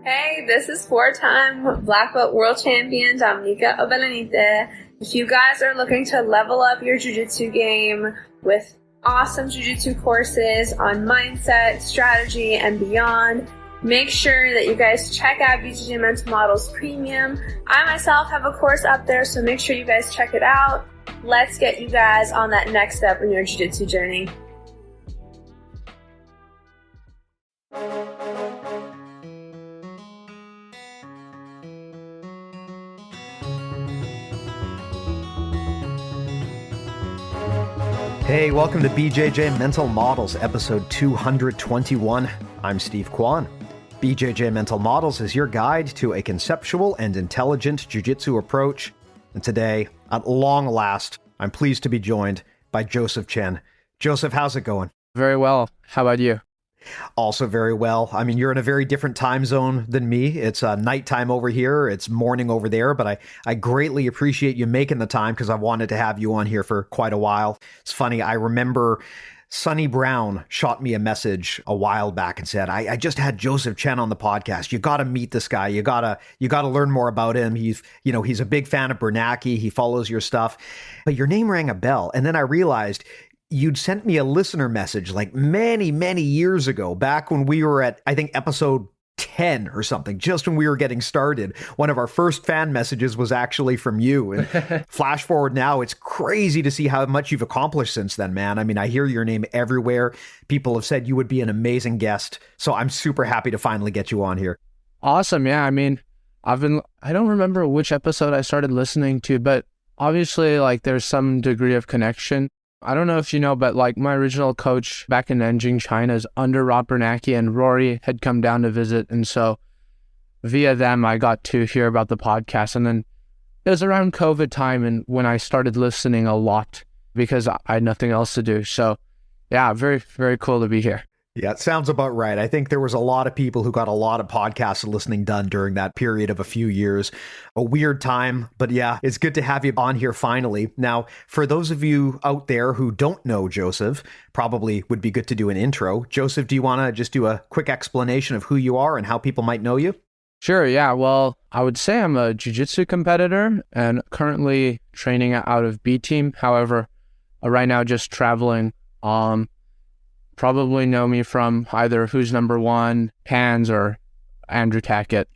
Hey, this is four-time Black Belt World Champion Dominica Obelenite. If you guys are looking to level up your jiu-jitsu game with awesome jiu-jitsu courses on mindset, strategy, and beyond, make sure that you guys check out BJJ Mental Models Premium. I myself have a course up there, so make sure you guys check it out. Let's get you guys on that next step in your jiu-jitsu journey. Hey, welcome to BJJ Mental Models, episode 221. I'm Steve Kwan. BJJ Mental Models is your guide to a conceptual and intelligent jiu-jitsu approach. And today, at long last, I'm pleased to be joined by Jozef Chen. Joseph, how's it going? Very well. How about you? Also very well. I mean, you're in a very different time zone than me. It's nighttime over here. It's morning over there, but I greatly appreciate you making the time because I wanted to have you on here for quite a while. It's funny. I remember Sonny Brown shot me a message a while back and said, I just had Jozef Chen on the podcast. You got to meet this guy. You got to learn more about him. He's a big fan of Bernanke. He follows your stuff, but your name rang a bell. And then I realized you'd sent me a listener message like many, many years ago, back when we were at, I think, episode 10 or something, just when we were getting started. One of our first fan messages was actually from you. And flash forward now, it's crazy to see how much you've accomplished since then, man. I mean, I hear your name everywhere. People have said you would be an amazing guest. So I'm super happy to finally get you on here. Awesome. Yeah. I mean, I don't remember which episode I started listening to, but obviously like there's some degree of connection. I don't know if you know, but like my original coach back in Nanjing, China is under Rob Bernanke, and Rory had come down to visit. And so via them, I got to hear about the podcast. And then it was around COVID time and when I started listening a lot because I had nothing else to do. So yeah, very, very cool to be here. Yeah, it sounds about right. I think there was a lot of people who got a lot of podcasts and listening done during that period of a few years. A weird time, but yeah, it's good to have you on here finally. Now, for those of you out there who don't know Jozef, probably would be good to do an intro. Jozef, do you want to just do a quick explanation of who you are and how people might know you? Sure, yeah. Well, I would say I'm a jiu-jitsu competitor and currently training out of B Team. However, right now just traveling. Probably know me from either Who's Number One, Hands, or Andrew Tackett.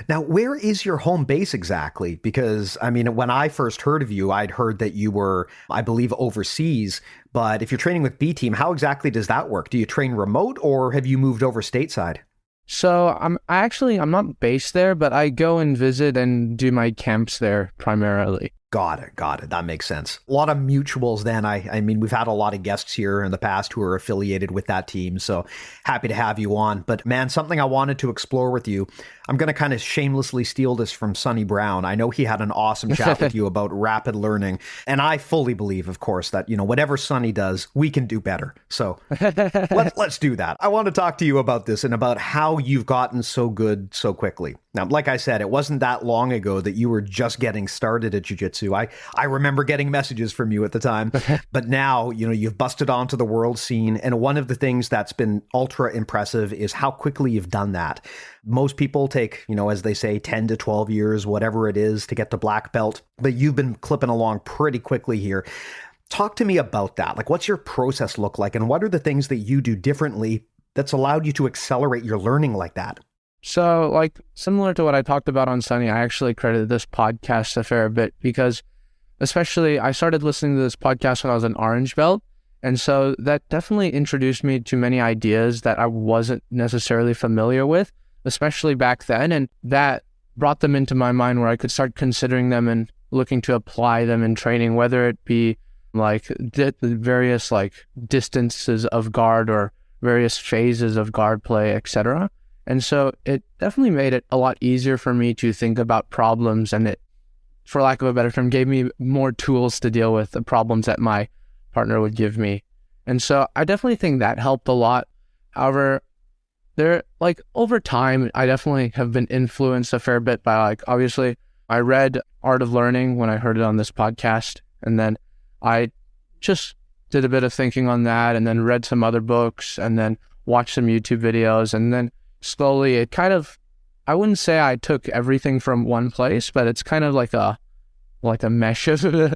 Now, where is your home base exactly? Because, I mean, when I first heard of you, I'd heard that you were, I believe, overseas. But if you're training with B Team, how exactly does that work? Do you train remote or have you moved over stateside? So I'm not based there, but I go and visit and do my camps there primarily. Got it. That makes sense. A lot of mutuals then. I mean, we've had a lot of guests here in the past who are affiliated with that team, so happy to have you on. But man, something I wanted to explore with you, I'm going to kind of shamelessly steal this from Sonny Brown. I know he had an awesome chat with you about rapid learning, and I fully believe, of course, that, whatever Sonny does, we can do better. So let's do that. I want to talk to you about this and about how you've gotten so good so quickly. Now, like I said, it wasn't that long ago that you were just getting started at jiu-jitsu. I remember getting messages from you at the time, but now, you've busted onto the world scene. And one of the things that's been ultra impressive is how quickly you've done that. Most people take, as they say, 10 to 12 years, whatever it is, to get to black belt, but you've been clipping along pretty quickly here. Talk to me about that. Like, what's your process look like? And what are the things that you do differently that's allowed you to accelerate your learning like that? So, like, similar to what I talked about on Sunny, I actually credited this podcast a fair bit because especially I started listening to this podcast when I was an orange belt. And so that definitely introduced me to many ideas that I wasn't necessarily familiar with, especially back then. And that brought them into my mind where I could start considering them and looking to apply them in training, whether it be like the various like distances of guard or various phases of guard play, etc. And so it definitely made it a lot easier for me to think about problems, and it, for lack of a better term, gave me more tools to deal with the problems that my partner would give me. And so I definitely think that helped a lot. However, over time, I definitely have been influenced a fair bit by obviously I read Art of Learning when I heard it on this podcast, and then I just did a bit of thinking on that and then read some other books and then watched some YouTube videos, and then slowly it kind of I wouldn't say I took everything from one place, but it's kind of like a mesh of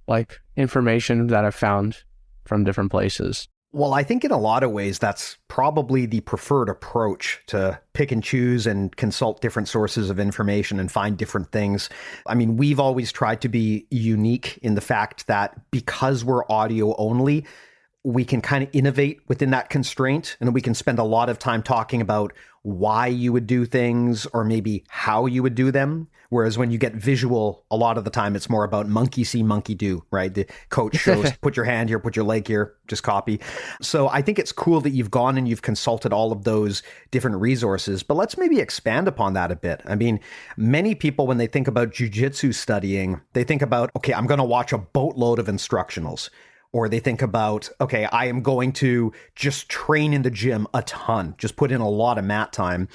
like information that I found from different places. Well, I think in a lot of ways, that's probably the preferred approach, to pick and choose and consult different sources of information and find different things. I mean, we've always tried to be unique in the fact that because we're audio only, we can kind of innovate within that constraint, and we can spend a lot of time talking about why you would do things or maybe how you would do them. Whereas when you get visual, a lot of the time it's more about monkey see, monkey do, right? The coach shows, put your hand here, put your leg here, just copy. So I think it's cool that you've gone and you've consulted all of those different resources, but let's maybe expand upon that a bit. I mean, many people, when they think about jiu-jitsu studying, they think about, okay, I'm going to watch a boatload of instructionals. Or they think about, okay, I am going to just train in the gym a ton, just put in a lot of mat time.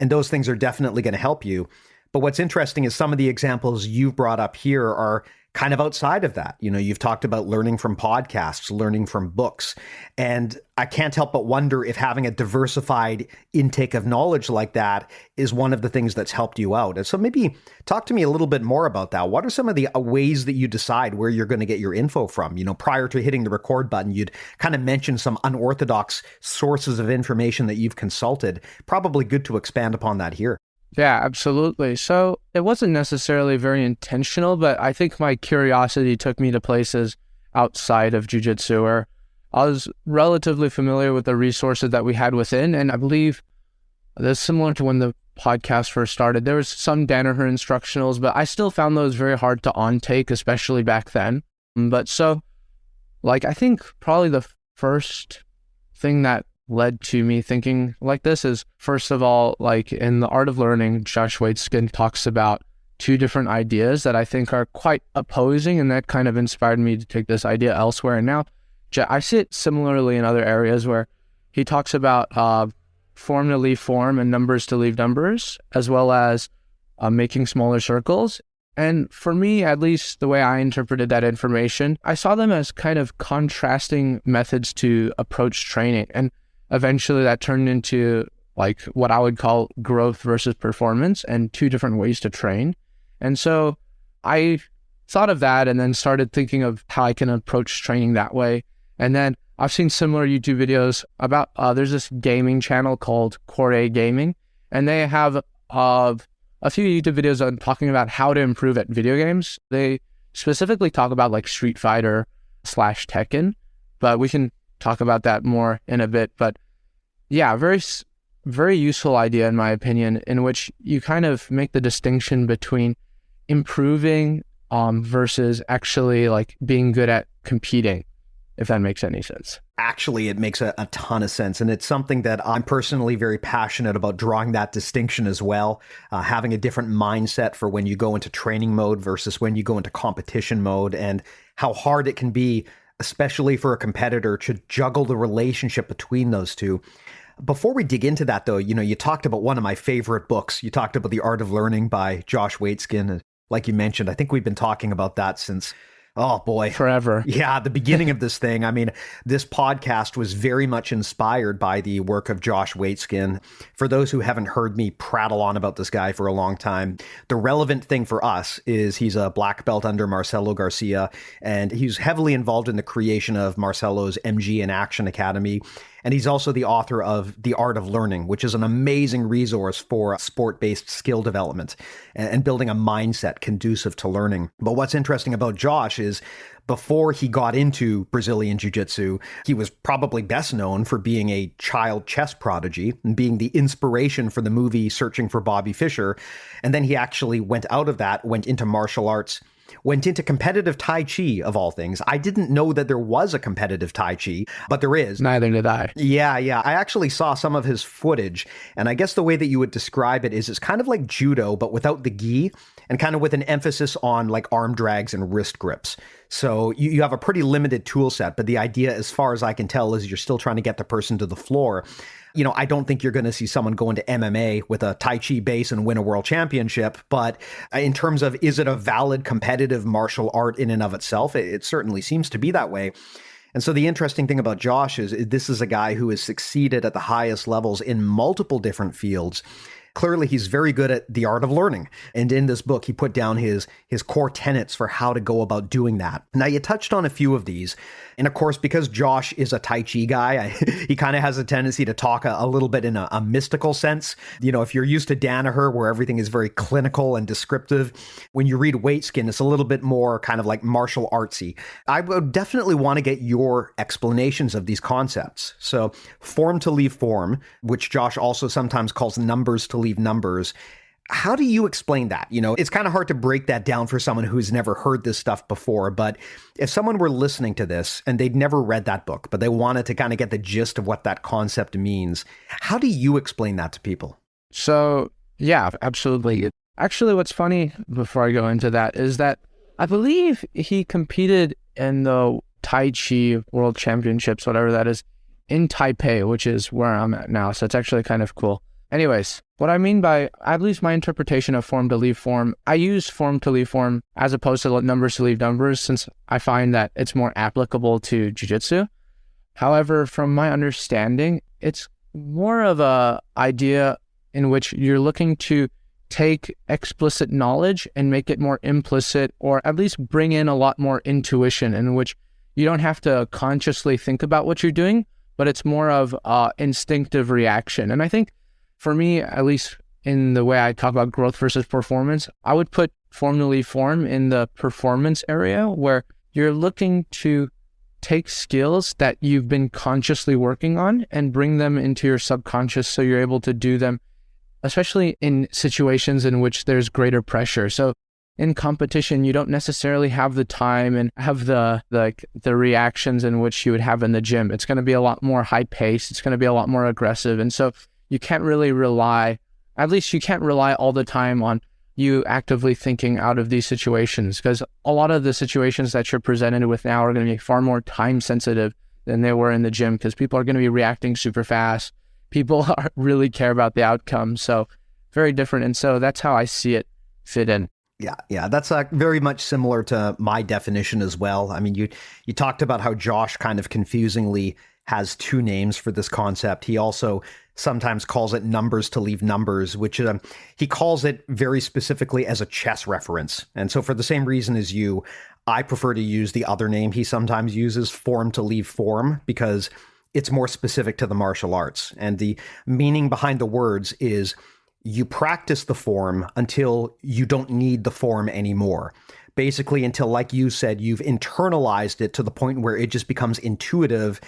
And those things are definitely going to help you. But what's interesting is some of the examples you've brought up here are kind of outside of that. You know, you've talked about learning from podcasts, learning from books. And I can't help but wonder if having a diversified intake of knowledge like that is one of the things that's helped you out. And so maybe talk to me a little bit more about that. What are some of the ways that you decide where you're going to get your info from? You know, prior to hitting the record button, you'd kind of mentioned some unorthodox sources of information that you've consulted. Probably good to expand upon that here. Yeah, absolutely. So it wasn't necessarily very intentional, but I think my curiosity took me to places outside of jiu-jitsu where I was relatively familiar with the resources that we had within. And I believe that's similar to when the podcast first started. There was some Danaher instructionals, but I still found those very hard to on-take, especially back then. But so, like, I think probably the first thing that led to me thinking like this is, first of all, like in The Art of Learning, Josh Waitzkin talks about two different ideas that I think are quite opposing, and that kind of inspired me to take this idea elsewhere. And now I see it similarly in other areas where he talks about form to leave form and numbers to leave numbers, as well as making smaller circles. And for me, at least the way I interpreted that information, I saw them as kind of contrasting methods to approach training. And eventually that turned into like what I would call growth versus performance and two different ways to train. And so I thought of that and then started thinking of how I can approach training that way. And then I've seen similar YouTube videos about, there's this gaming channel called Core A Gaming, and they have a few YouTube videos on talking about how to improve at video games. They specifically talk about like Street Fighter / Tekken, but we can talk about that more in a bit. But yeah, very useful idea in my opinion, in which you kind of make the distinction between improving versus actually like being good at competing, if that makes any sense. Actually, it makes a ton of sense. And it's something that I'm personally very passionate about, drawing that distinction as well. Having a different mindset for when you go into training mode versus when you go into competition mode, and how hard it can be, especially for a competitor, to juggle the relationship between those two. Before we dig into that, though, you know, you talked about one of my favorite books. You talked about The Art of Learning by Josh Waitzkin. And like you mentioned, I think we've been talking about that since, oh boy, forever. Yeah, the beginning of this thing. I mean, this podcast was very much inspired by the work of Josh Waitzkin. For those who haven't heard me prattle on about this guy for a long time, the relevant thing for us is he's a black belt under Marcelo Garcia, and he's heavily involved in the creation of Marcelo's MG in Action Academy. And he's also the author of The Art of Learning, which is an amazing resource for sport-based skill development and building a mindset conducive to learning. But what's interesting about Josh is, before he got into Brazilian Jiu-Jitsu, he was probably best known for being a child chess prodigy and being the inspiration for the movie Searching for Bobby Fischer. And then he actually went out of that, went into martial arts, went into competitive Tai Chi, of all things. I didn't know that there was a competitive Tai Chi, but there is. Neither did I. Yeah. I actually saw some of his footage, and I guess the way that you would describe it is it's kind of like judo, but without the gi, and kind of with an emphasis on like arm drags and wrist grips. So you have a pretty limited tool set, but the idea, as far as I can tell, is you're still trying to get the person to the floor. You know, I don't think you're going to see someone go into MMA with a Tai Chi base and win a world championship. But in terms of, is it a valid competitive martial art in and of itself? It certainly seems to be that way. And so the interesting thing about Josh is this is a guy who has succeeded at the highest levels in multiple different fields. Clearly, he's very good at the art of learning. And in this book, he put down his core tenets for how to go about doing that. Now, you touched on a few of these. And of course, because Josh is a Tai Chi guy, he kind of has a tendency to talk a little bit in a mystical sense. You know, if you're used to Danaher, where everything is very clinical and descriptive, when you read Waitzkin, it's a little bit more kind of like martial artsy. I would definitely want to get your explanations of these concepts. So form to leave form, which Josh also sometimes calls numbers to leave numbers. How do you explain that? You know, it's kind of hard to break that down for someone who's never heard this stuff before. But if someone were listening to this and they'd never read that book, but they wanted to kind of get the gist of what that concept means, how do you explain that to people? So, yeah, absolutely. Actually, what's funny before I go into that is that I believe he competed in the Tai Chi World Championships, whatever that is, in Taipei, which is where I'm at now. So it's actually kind of cool. Anyways, what I mean by, at least my interpretation of form to leave form, I use form to leave form as opposed to numbers to leave numbers, since I find that it's more applicable to jiu-jitsu. However, from my understanding, it's more of a idea in which you're looking to take explicit knowledge and make it more implicit, or at least bring in a lot more intuition, in which you don't have to consciously think about what you're doing, but it's more of instinctive reaction. And I think for me, at least in the way I talk about growth versus performance, I would put form to leave form in the performance area, where you're looking to take skills that you've been consciously working on and bring them into your subconscious so you're able to do them, especially in situations in which there's greater pressure. So in competition, you don't necessarily have the time and have the reactions in which you would have in the gym. It's going to be a lot more high paced. It's going to be a lot more aggressive. And so you can't really rely, at least you can't rely all the time on you actively thinking out of these situations, because a lot of the situations that you're presented with now are going to be far more time sensitive than they were in the gym, because people are going to be reacting super fast. People really care about the outcome. So very different. And so that's how I see it fit in. Yeah, that's very much similar to my definition as well. I mean, you talked about how Josh kind of confusingly has two names for this concept. He also sometimes calls it numbers to leave numbers, which he calls it very specifically as a chess reference. And so for the same reason as you, I prefer to use the other name he sometimes uses, form to leave form, because it's more specific to the martial arts. And the meaning behind the words is you practice the form until you don't need the form anymore. Basically, until, like you said, you've internalized it to the point where it just becomes intuitive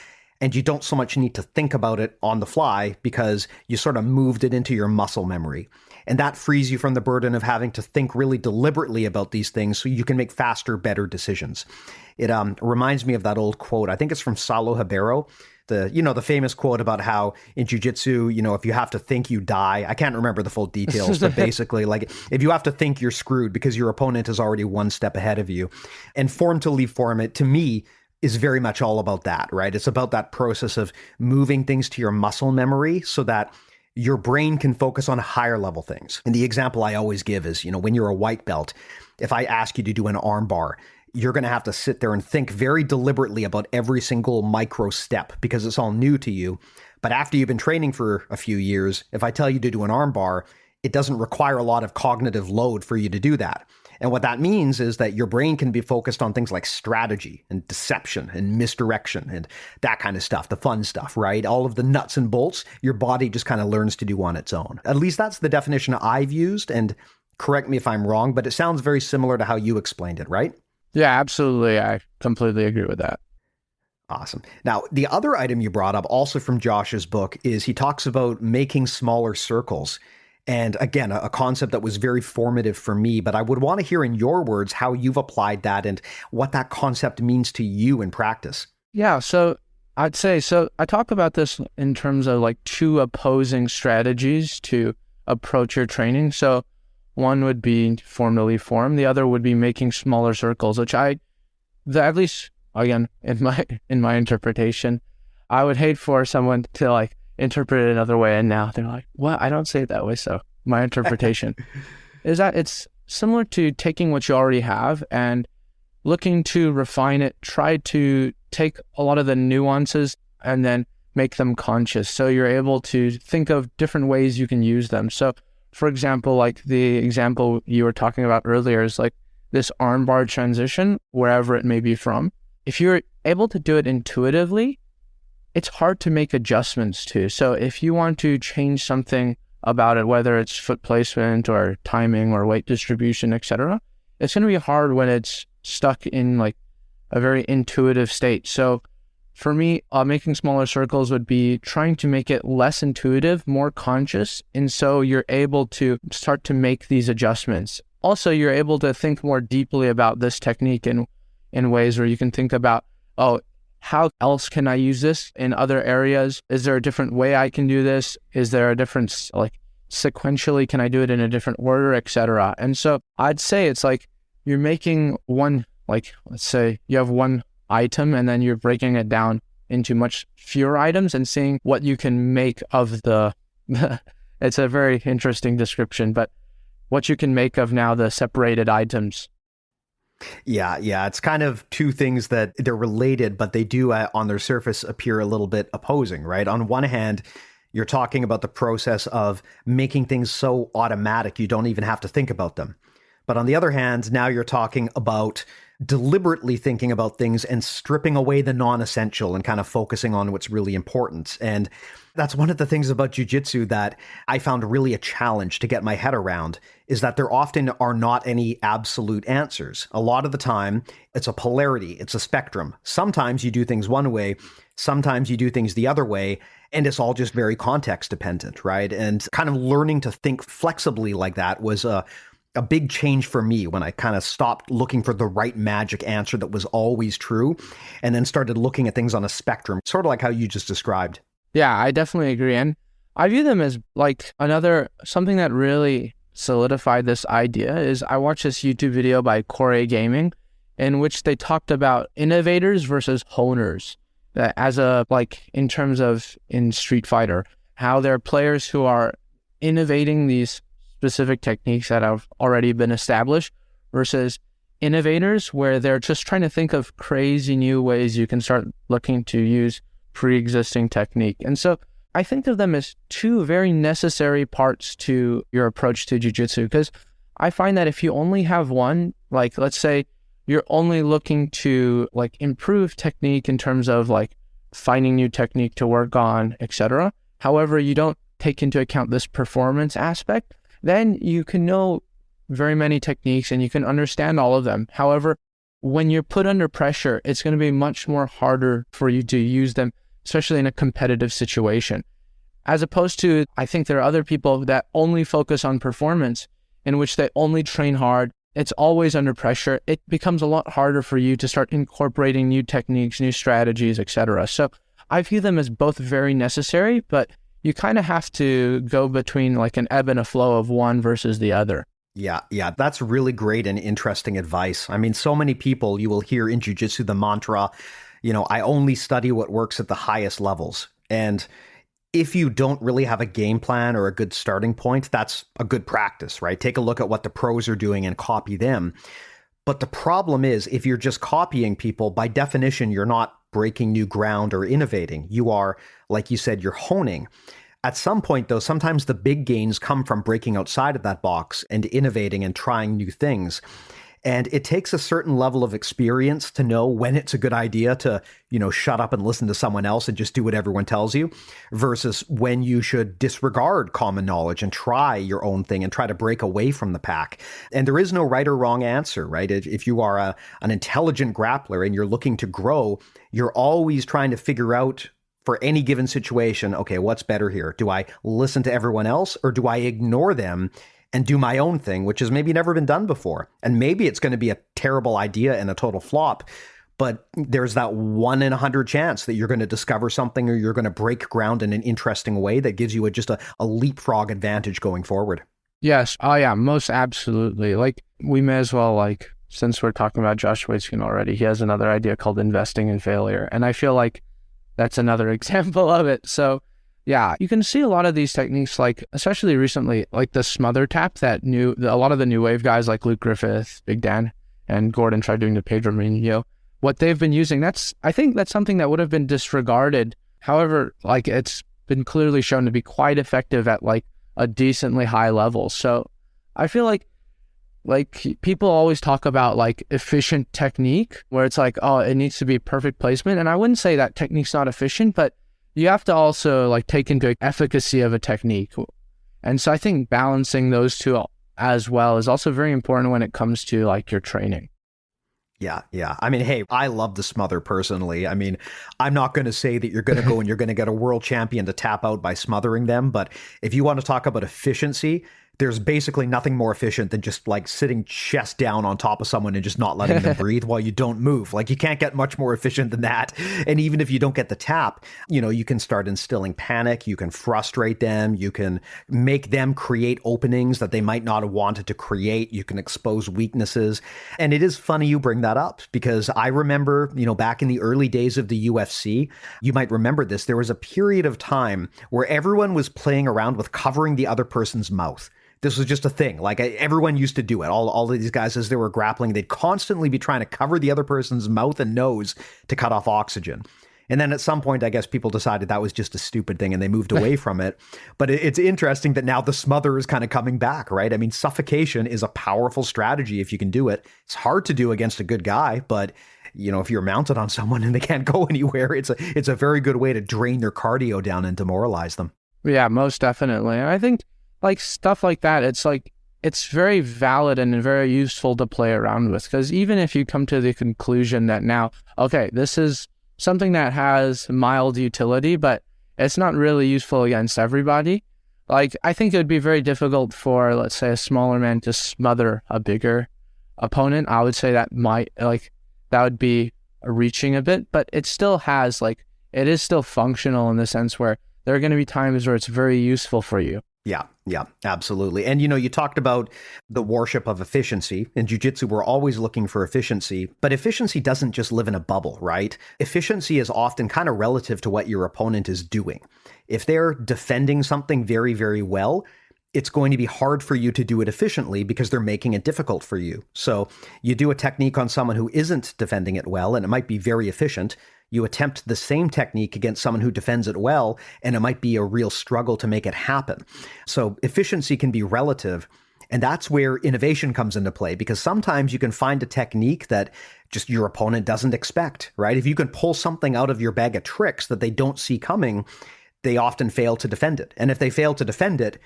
and you don't so much need to think about it on the fly because you sort of moved it into your muscle memory. And that frees you from the burden of having to think really deliberately about these things so you can make faster, better decisions. It reminds me of that old quote. I think it's from Saulo Ribeiro, the famous quote about how in jiu-jitsu, if you have to think, you die. I can't remember the full details, but basically, like, if you have to think, you're screwed because your opponent is already one step ahead of you. And form to leave form, it, to me, is very much all about that, right? It's about that process of moving things to your muscle memory so that your brain can focus on higher level things. And the example I always give is, when you're a white belt, if I ask you to do an arm bar, you're going to have to sit there and think very deliberately about every single micro step because it's all new to you. But after you've been training for a few years, if I tell you to do an arm bar, it doesn't require a lot of cognitive load for you to do that. And what that means is that your brain can be focused on things like strategy and deception and misdirection and that kind of stuff, the fun stuff, right? All of the nuts and bolts, your body just kind of learns to do on its own. At least that's the definition I've used, and correct me if I'm wrong, but it sounds very similar to how you explained it, right? Yeah, absolutely. I completely agree with that. Awesome. Now, the other item you brought up, also from Josh's book, is he talks about making smaller circles. And again, a concept that was very formative for me, but I would want to hear in your words how you've applied that and what that concept means to you in practice. Yeah, so I'd say, I talk about this in terms of like two opposing strategies to approach your training. So one would be form to leave form. The other would be making smaller circles, which at least, again, in my interpretation, I would hate for someone to like interpret it another way, and now they're like, well, I don't say it that way. So my interpretation is that it's similar to taking what you already have and looking to refine it, try to take a lot of the nuances and then make them conscious. So you're able to think of different ways you can use them. So for example, like the example you were talking about earlier is like this armbar transition, wherever it may be from. If you're able to do it intuitively, it's hard to make adjustments to. So if you want to change something about it, whether it's foot placement or timing or weight distribution, etc., it's going to be hard when it's stuck in like a very intuitive state. So for me, making smaller circles would be trying to make it less intuitive, more conscious. And so you're able to start to make these adjustments. Also, you're able to think more deeply about this technique in ways where you can think about, oh, how else can I use this in other areas? Is there a different way I can do this? Is there a difference, like sequentially, can I do it in a different order, etc.? And so I'd say it's like you're making one, like let's say you have one item and then you're breaking it down into much fewer items and seeing what you can make of the, it's a very interesting description, but what you can make of now the separated items. Yeah. It's kind of two things that they're related, but they do on their surface appear a little bit opposing, right? On one hand, you're talking about the process of making things so automatic you don't even have to think about them. But on the other hand, now you're talking about deliberately thinking about things and stripping away the non-essential and kind of focusing on what's really important. And that's one of the things about jiu-jitsu that I found really a challenge to get my head around, is that there often are not any absolute answers. A lot of the time, it's a polarity, it's a spectrum. Sometimes you do things one way, sometimes you do things the other way, and it's all just very context dependent, right? And kind of learning to think flexibly like that was a big change for me when I kind of stopped looking for the right magic answer that was always true and then started looking at things on a spectrum, sort of like how you just described. Yeah, I definitely agree. And I view them as like something that really solidified this idea is I watched this YouTube video by Core Gaming in which they talked about innovators versus honers as in terms of in Street Fighter, how there are players who are innovating these specific techniques that have already been established versus innovators where they're just trying to think of crazy new ways you can start looking to use pre-existing technique. And so I think of them as two very necessary parts to your approach to jiu-jitsu, because I find that if you only have one, like let's say you're only looking to like improve technique in terms of like finding new technique to work on, etc. However, you don't take into account this performance aspect, then you can know very many techniques and you can understand all of them. However, when you're put under pressure, it's going to be much more harder for you to use them, especially in a competitive situation. As opposed to, I think there are other people that only focus on performance, in which they only train hard. It's always under pressure. It becomes a lot harder for you to start incorporating new techniques, new strategies, etc. So I view them as both very necessary, but you kind of have to go between like an ebb and a flow of one versus the other. Yeah, that's really great and interesting advice. I mean, so many people, you will hear in jiu-jitsu the mantra, I only study what works at the highest levels. And if you don't really have a game plan or a good starting point, that's a good practice, right? Take a look at what the pros are doing and copy them. But the problem is, if you're just copying people, by definition, you're not breaking new ground or innovating. You are, like you said, you're honing. At some point, though, sometimes the big gains come from breaking outside of that box and innovating and trying new things. And it takes a certain level of experience to know when it's a good idea to, shut up and listen to someone else and just do what everyone tells you, versus when you should disregard common knowledge and try your own thing and try to break away from the pack. And there is no right or wrong answer, right? If you are an intelligent grappler and you're looking to grow, you're always trying to figure out for any given situation, okay, what's better here? Do I listen to everyone else or do I ignore them and do my own thing, which has maybe never been done before? And maybe it's going to be a terrible idea and a total flop, but there's that 1 in 100 chance that you're going to discover something or you're going to break ground in an interesting way that gives you just a leapfrog advantage going forward. Yes. Oh yeah, most absolutely. Like we may as well, since we're talking about Josh Waitzkin already, he has another idea called investing in failure. And I feel like that's another example of it. So yeah, you can see a lot of these techniques, especially recently, like the smother tap that a lot of the new wave guys like Luke Griffith, Big Dan, and Gordon tried doing to Pedro Mourinho. What they've been using, I think that's something that would have been disregarded. However, it's been clearly shown to be quite effective at a decently high level. So I feel like people always talk about like efficient technique, where it's like, oh, it needs to be perfect placement. And I wouldn't say that technique's not efficient, but you have to also like take into efficacy of a technique. And so I think balancing those two as well is also very important when it comes to like your training. Yeah. I mean, hey, I love the smother personally. I mean, I'm not going to say that you're going to go and you're going to get a world champion to tap out by smothering them. But if you want to talk about efficiency, there's basically nothing more efficient than just like sitting chest down on top of someone and just not letting them breathe while you don't move. Like you can't get much more efficient than that. And even if you don't get the tap, you can start instilling panic. You can frustrate them. You can make them create openings that they might not have wanted to create. You can expose weaknesses. And it is funny you bring that up, because I remember, back in the early days of the UFC, you might remember this. There was a period of time where everyone was playing around with covering the other person's mouth. This was just a thing. Like everyone used to do it. All of these guys, as they were grappling, they'd constantly be trying to cover the other person's mouth and nose to cut off oxygen. And then at some point, I guess people decided that was just a stupid thing and they moved away from it. But it's interesting that now the smother is kind of coming back, right? I mean, suffocation is a powerful strategy if you can do it. It's hard to do against a good guy, but if you're mounted on someone and they can't go anywhere, it's a very good way to drain their cardio down and demoralize them. Yeah, most definitely. And I think like stuff like that, it's very valid and very useful to play around with, because even if you come to the conclusion that now, okay, this is something that has mild utility, but it's not really useful against everybody. Like, I think it would be very difficult for, let's say, a smaller man to smother a bigger opponent. I would say that that would be reaching a bit, but it still has it is still functional in the sense where there are going to be times where it's very useful for you. Yeah, absolutely. And, you talked about the worship of efficiency. In jiu-jitsu, we're always looking for efficiency, but efficiency doesn't just live in a bubble, right? Efficiency is often kind of relative to what your opponent is doing. If they're defending something very, very well, it's going to be hard for you to do it efficiently because they're making it difficult for you. So you do a technique on someone who isn't defending it well, and it might be very efficient. You attempt the same technique against someone who defends it well, and it might be a real struggle to make it happen. So efficiency can be relative, and that's where innovation comes into play, because sometimes you can find a technique that just your opponent doesn't expect, right? If you can pull something out of your bag of tricks that they don't see coming, they often fail to defend it. And if they fail to defend it,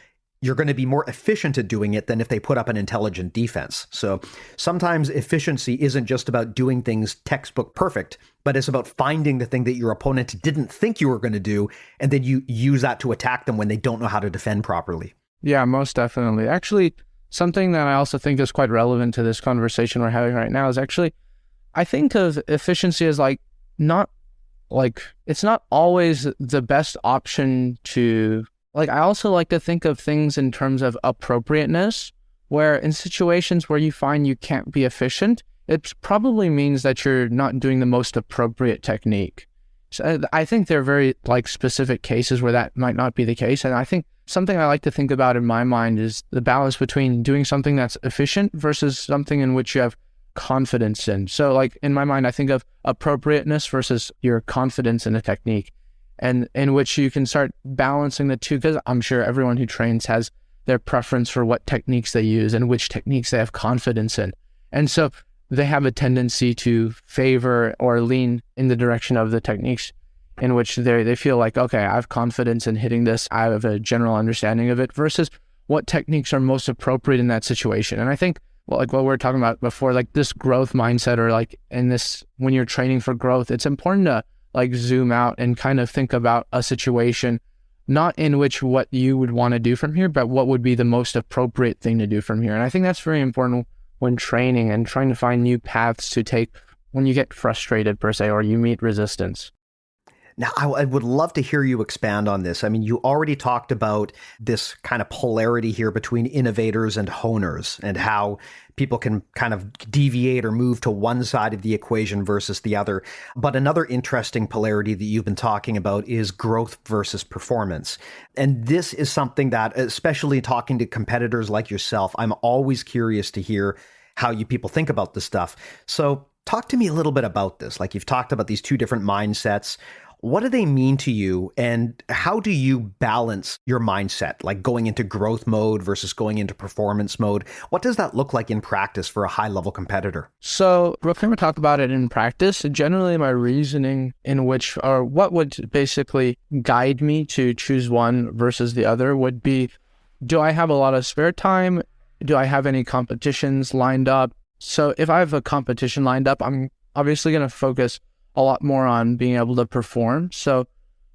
you're going to be more efficient at doing it than if they put up an intelligent defense. So sometimes efficiency isn't just about doing things textbook perfect, but it's about finding the thing that your opponent didn't think you were going to do, and then you use that to attack them when they don't know how to defend properly. Yeah, most definitely. Actually, something that I also think is quite relevant to this conversation we're having right now is actually, I think of efficiency as it's not always the best option to... I also like to think of things in terms of appropriateness, where in situations where you find you can't be efficient, it probably means that you're not doing the most appropriate technique. So I think there are very specific cases where that might not be the case. And I think something I like to think about in my mind is the balance between doing something that's efficient versus something in which you have confidence in. So in my mind, I think of appropriateness versus your confidence in a technique, and in which you can start balancing the two, because I'm sure everyone who trains has their preference for what techniques they use and which techniques they have confidence in. And so they have a tendency to favor or lean in the direction of the techniques in which they feel like, okay, I have confidence in hitting this, I have a general understanding of it, versus what techniques are most appropriate in that situation. And I think, what we were talking about before, this growth mindset, or in this, when you're training for growth, it's important to zoom out and kind of think about a situation, not in which what you would want to do from here, but what would be the most appropriate thing to do from here. And I think that's very important when training and trying to find new paths to take when you get frustrated, per se, or you meet resistance. Now, I would love to hear you expand on this. I mean, you already talked about this kind of polarity here between innovators and honers, and how people can kind of deviate or move to one side of the equation versus the other. But another interesting polarity that you've been talking about is growth versus performance. And this is something that, especially talking to competitors like yourself, I'm always curious to hear how you people think about this stuff. So talk to me a little bit about this. You've talked about these two different mindsets. What do they mean to you, and how do you balance your mindset, like going into growth mode versus going into performance mode? What does that look like in practice for a high-level competitor? So we're going to talk about it in practice. Generally, my reasoning in which, or what would basically guide me to choose one versus the other would be, do I have a lot of spare time? Do I have any competitions lined up? So if I have a competition lined up, I'm obviously going to focus a lot more on being able to perform. So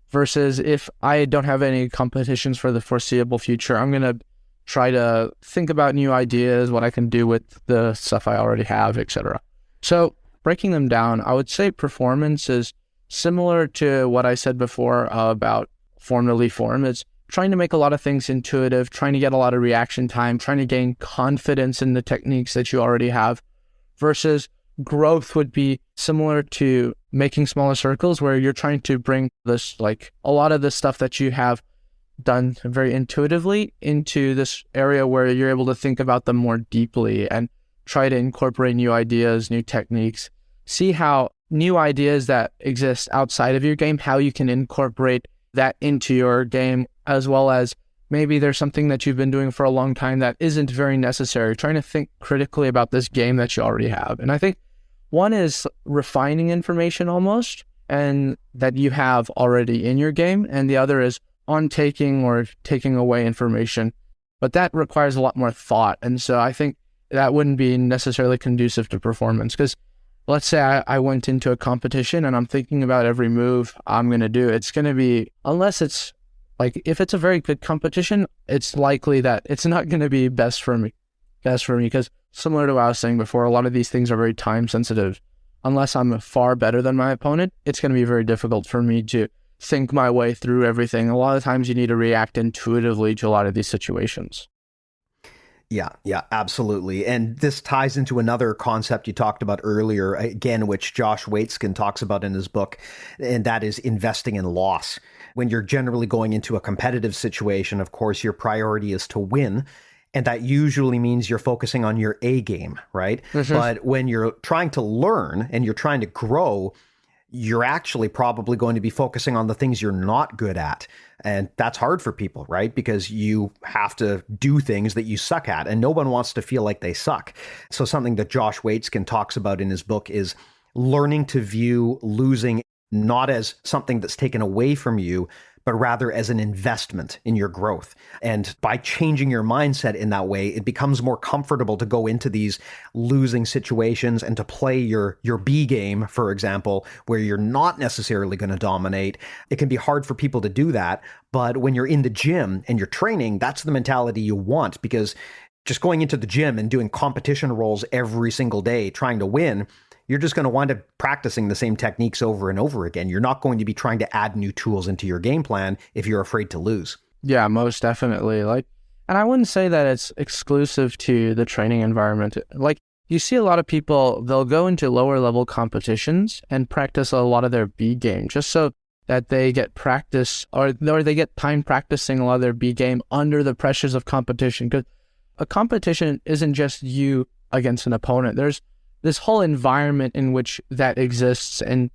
versus if I don't have any competitions for the foreseeable future, I'm going to try to think about new ideas, what I can do with the stuff I already have, etc. So breaking them down, I would say performance is similar to what I said before about form to leave form. It's trying to make a lot of things intuitive, trying to get a lot of reaction time, trying to gain confidence in the techniques that you already have, versus growth would be similar to making smaller circles, where you're trying to bring this, like a lot of the stuff that you have done very intuitively into this area where you're able to think about them more deeply and try to incorporate new ideas, new techniques, see how new ideas that exist outside of your game, how you can incorporate that into your game, as well as maybe there's something that you've been doing for a long time that isn't very necessary, trying to think critically about this game that you already have. And I think one is refining information almost, and that you have already in your game, and the other is on taking or taking away information. But that requires a lot more thought. And so I think that wouldn't be necessarily conducive to performance, because let's say I went into a competition and I'm thinking about every move I'm going to do. It's going to be, unless it's like, if it's a very good competition, it's likely that it's not going to be best for me, because similar to what I was saying before, a lot of these things are very time sensitive. Unless I'm far better than my opponent, it's going to be very difficult for me to think my way through everything. A lot of times you need to react intuitively to a lot of these situations. Yeah, absolutely. And this ties into another concept you talked about earlier, again, which Josh Waitzkin talks about in his book, and that is investing in loss. When you're generally going into a competitive situation, of course, your priority is to win. And that usually means you're focusing on your A game, right? Mm-hmm. But when you're trying to learn and you're trying to grow, you're actually probably going to be focusing on the things you're not good at. And that's hard for people, right? Because you have to do things that you suck at, and no one wants to feel like they suck. So something that Josh Waitzkin talks about in his book is learning to view losing not as something that's taken away from you, but rather as an investment in your growth. And by changing your mindset in that way, it becomes more comfortable to go into these losing situations and to play your B game, for example, where you're not necessarily going to dominate. It can be hard for people to do that, but when you're in the gym and you're training, that's the mentality you want, because just going into the gym and doing competition rolls every single day, trying to win, you're just going to wind up practicing the same techniques over and over again. You're not going to be trying to add new tools into your game plan if you're afraid to lose. Yeah, most definitely. And I wouldn't say that it's exclusive to the training environment. You see a lot of people, they'll go into lower level competitions and practice a lot of their B game just so that they get practice, or they get time practicing a lot of their B game under the pressures of competition. Because a competition isn't just you against an opponent. There's this whole environment in which that exists. And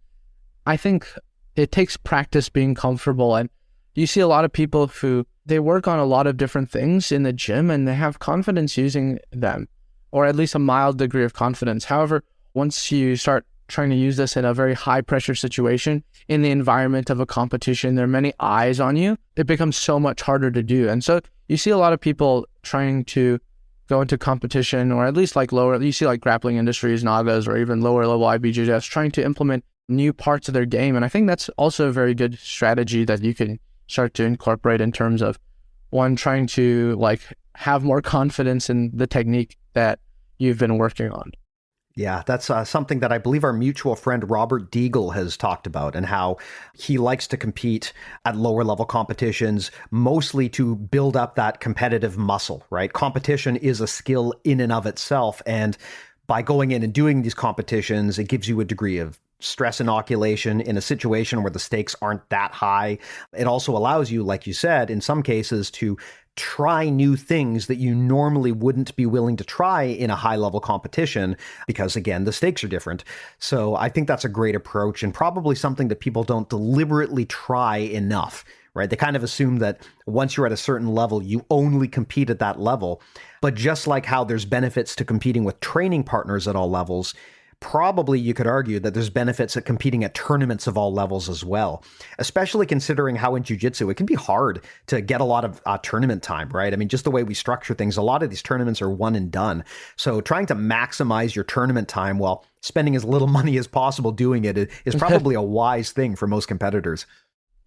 I think it takes practice being comfortable. And you see a lot of people who, they work on a lot of different things in the gym and they have confidence using them, or at least a mild degree of confidence. However, once you start trying to use this in a very high pressure situation in the environment of a competition, there are many eyes on you, it becomes so much harder to do. And so you see a lot of people trying to go into competition, or at least you see Grappling Industries, Nagas, or even lower level IBJJFs trying to implement new parts of their game. And I think that's also a very good strategy that you can start to incorporate in terms of, one, trying to have more confidence in the technique that you've been working on. Yeah, that's something that I believe our mutual friend Robert Daigo has talked about, and how he likes to compete at lower level competitions, mostly to build up that competitive muscle, right? Competition is a skill in and of itself. And by going in and doing these competitions, it gives you a degree of stress inoculation in a situation where the stakes aren't that high. It also allows you, like you said, in some cases to try new things that you normally wouldn't be willing to try in a high level competition because, again, the stakes are different. So I think that's a great approach and probably something that people don't deliberately try enough, right? They kind of assume that once you're at a certain level, you only compete at that level. But just like how there's benefits to competing with training partners at all levels, probably you could argue that there's benefits at competing at tournaments of all levels as well, especially considering how in jiu-jitsu, it can be hard to get a lot of tournament time, right? I mean, just the way we structure things, a lot of these tournaments are one and done. So trying to maximize your tournament time while spending as little money as possible doing it is probably a wise thing for most competitors.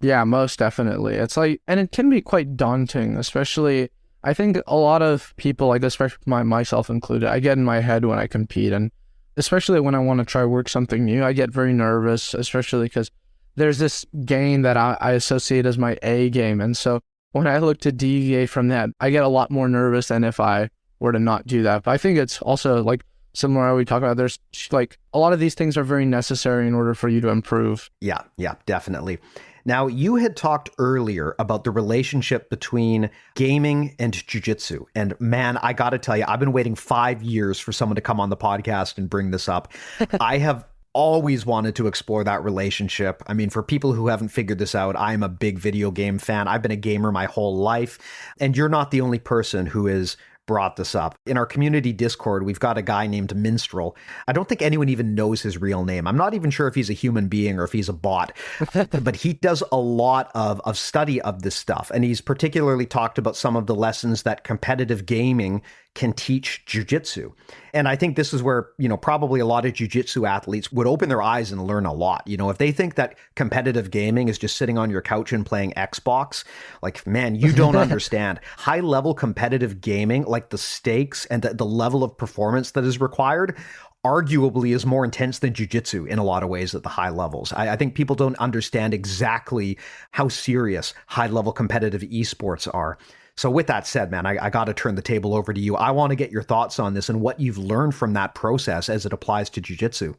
Yeah, most definitely. It's like, and it can be quite daunting, especially, I think a lot of people, like especially myself included, I get in my head when I compete, and especially when I want to try work something new, I get very nervous, especially because there's this game that I associate as my A game. And so when I look to deviate from that, I get a lot more nervous than if I were to not do that. But I think it's also like similar to how we talk about, there's like a lot of these things are very necessary in order for you to improve. Yeah, definitely. Now, you had talked earlier about the relationship between gaming and jiu-jitsu. And man, I got to tell you, I've been waiting 5 years for someone to come on the podcast and bring this up. I have always wanted to explore that relationship. I mean, for people who haven't figured this out, I'm a big video game fan. I've been a gamer my whole life. And you're not the only person who is brought this up. In our community Discord, we've got a guy named Minstrel. I don't think anyone even knows his real name. I'm not even sure if he's a human being or if he's a bot, but he does a lot of study of this stuff. And he's particularly talked about some of the lessons that competitive gaming can teach jiu-jitsu. And I think this is where, probably a lot of jiu-jitsu athletes would open their eyes and learn a lot. If they think that competitive gaming is just sitting on your couch and playing Xbox, like, man, you don't understand. High-level competitive gaming, like the stakes and the level of performance that is required, arguably is more intense than jiu-jitsu in a lot of ways at the high levels. I think people don't understand exactly how serious high-level competitive esports are. So with that said, man, I got to turn the table over to you. I want to get your thoughts on this and what you've learned from that process as it applies to jiu-jitsu.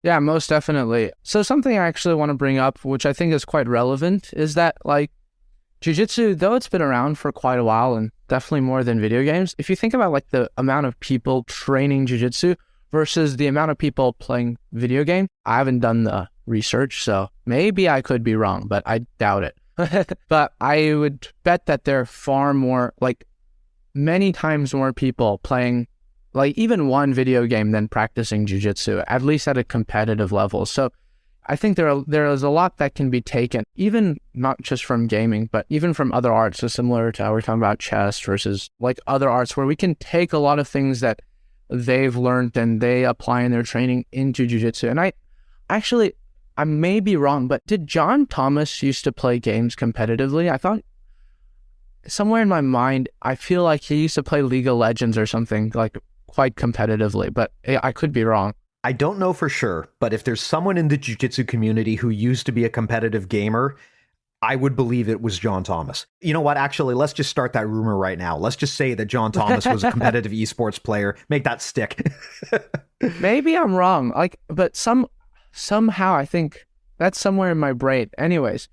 Yeah, most definitely. So something I actually want to bring up, which I think is quite relevant, is that like jiu-jitsu, though it's been around for quite a while and definitely more than video games, if you think about like the amount of people training jiu-jitsu versus the amount of people playing video game, I haven't done the research, so maybe I could be wrong, but I doubt it. But I would bet that there are far more, like many times more people playing like even one video game than practicing jiu-jitsu, at least at a competitive level. So I think there is a lot that can be taken, even not just from gaming, but even from other arts. So similar to how we're talking about chess versus like other arts, where we can take a lot of things that they've learned and they apply in their training into jiu-jitsu. And I may be wrong, but did John Thomas used to play games competitively? I thought somewhere in my mind, I feel like he used to play League of Legends or something like quite competitively, but I could be wrong. I don't know for sure, but if there's someone in the jiu-jitsu community who used to be a competitive gamer, I would believe it was John Thomas. You know what? Actually, let's just start that rumor right now. Let's just say that John Thomas was a competitive esports player. Make that stick. Maybe I'm wrong. But somehow I think that's somewhere in my brain. Anyways,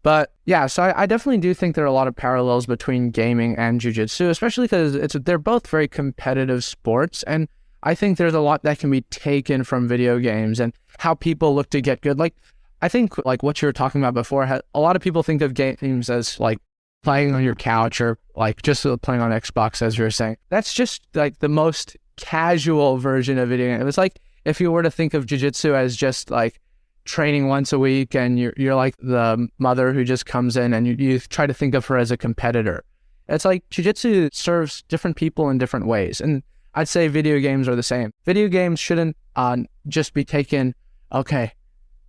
but yeah, so I definitely do think there are a lot of parallels between gaming and jiu-jitsu, especially because they're both very competitive sports. And I think there's a lot that can be taken from video games and how people look to get good. Like, I think like what you were talking about before, a lot of people think of games as like playing on your couch or like just playing on Xbox, as you were saying. That's just like the most casual version of video game. It's like if you were to think of jiu-jitsu as just like training once a week and you're like the mother who just comes in and you try to think of her as a competitor. It's like jiu-jitsu serves different people in different ways. And I'd say video games are the same. Video games shouldn't just be taken, okay,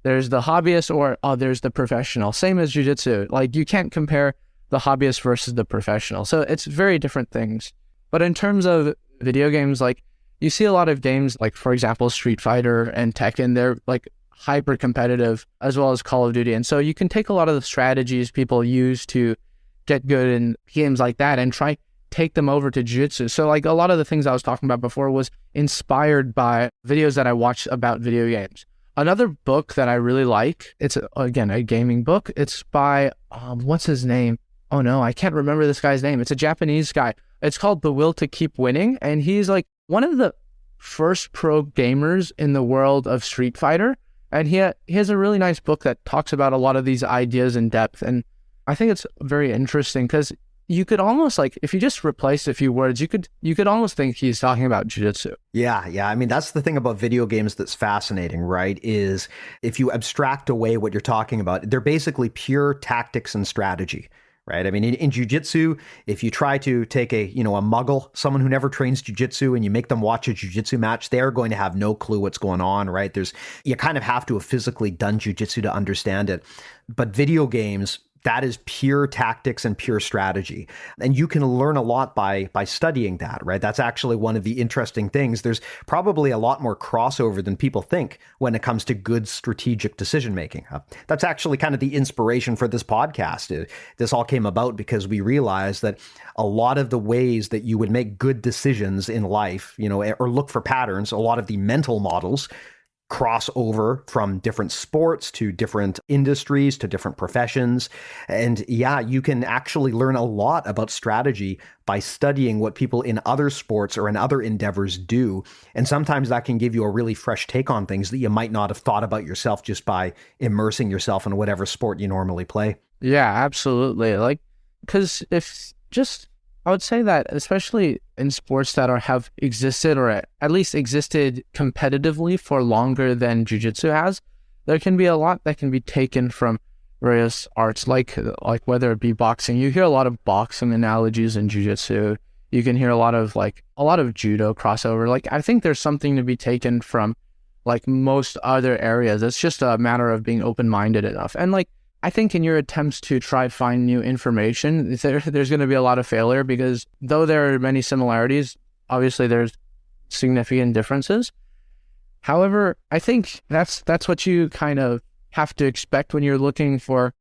there's the hobbyist or there's the professional. Same as jiu-jitsu. Like you can't compare the hobbyist versus the professional. So it's very different things. But in terms of video games, like you see a lot of games like, for example, Street Fighter and Tekken, they're like hyper competitive, as well as Call of Duty. And so you can take a lot of the strategies people use to get good in games like that and take them over to jiu-jitsu. So like a lot of the things I was talking about before was inspired by videos that I watched about video games. Another book that I really like, it's again a gaming book. It's by what's his name? oh no, I can't remember this guy's name. It's a Japanese guy. It's called The Will to Keep Winning. And he's like one of the first pro gamers in the world of Street Fighter. And he has a really nice book that talks about a lot of these ideas in depth. And I think it's very interesting because you could almost like, if you just replace a few words, you could almost think he's talking about jiu-jitsu. Yeah. I mean, that's the thing about video games that's fascinating, right? Is if you abstract away what you're talking about, they're basically pure tactics and strategy. Right. I mean, in jiu-jitsu, if you try to take a muggle, someone who never trains jiu-jitsu, and you make them watch a jiu-jitsu match, they're going to have no clue what's going on. Right. You kind of have to have physically done jiu-jitsu to understand it. But video games, that is pure tactics and pure strategy. And you can learn a lot by studying that, right? That's actually one of the interesting things. There's probably a lot more crossover than people think when it comes to good strategic decision making. That's actually kind of the inspiration for this podcast. This all came about because we realized that a lot of the ways that you would make good decisions in life, or look for patterns, a lot of the mental models cross over from different sports to different industries to different professions. And yeah, you can actually learn a lot about strategy by studying what people in other sports or in other endeavors do. And sometimes that can give you a really fresh take on things that you might not have thought about yourself just by immersing yourself in whatever sport you normally play. Yeah, absolutely. I would say that especially in sports that have existed or at least existed competitively for longer than jiu-jitsu has, there can be a lot that can be taken from various arts, like whether it be boxing. You hear a lot of boxing analogies in jiu-jitsu. You can hear a lot of judo crossover. I think there's something to be taken from most other areas. It's just a matter of being open-minded enough. And I think in your attempts to try to find new information, there's going to be a lot of failure because though there are many similarities, obviously there's significant differences. However, I think that's what you kind of have to expect when you're looking for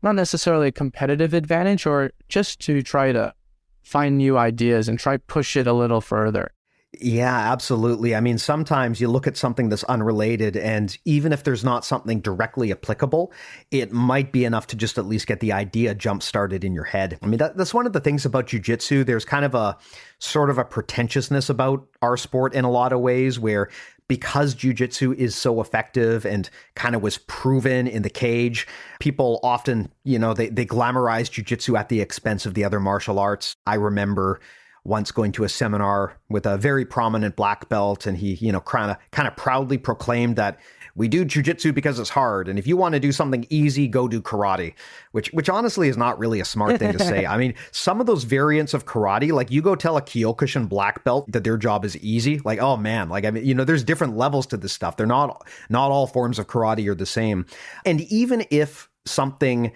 not necessarily a competitive advantage or just to try to find new ideas and try push it a little further. Yeah, absolutely. I mean, sometimes you look at something that's unrelated, and even if there's not something directly applicable, it might be enough to just at least get the idea jump started in your head. I mean, that's one of the things about jiu-jitsu. There's kind of a sort of a pretentiousness about our sport in a lot of ways, where because jiu-jitsu is so effective and kind of was proven in the cage, people often, they glamorize jiu-jitsu at the expense of the other martial arts. I remember once going to a seminar with a very prominent black belt, and he, kind of proudly proclaimed that we do jiu-jitsu because it's hard, and if you want to do something easy, go do karate, which honestly is not really a smart thing to say. I mean, some of those variants of karate, you go tell a Kyokushin black belt that their job is easy, oh man, there's different levels to this stuff. They're not all forms of karate are the same. And even if something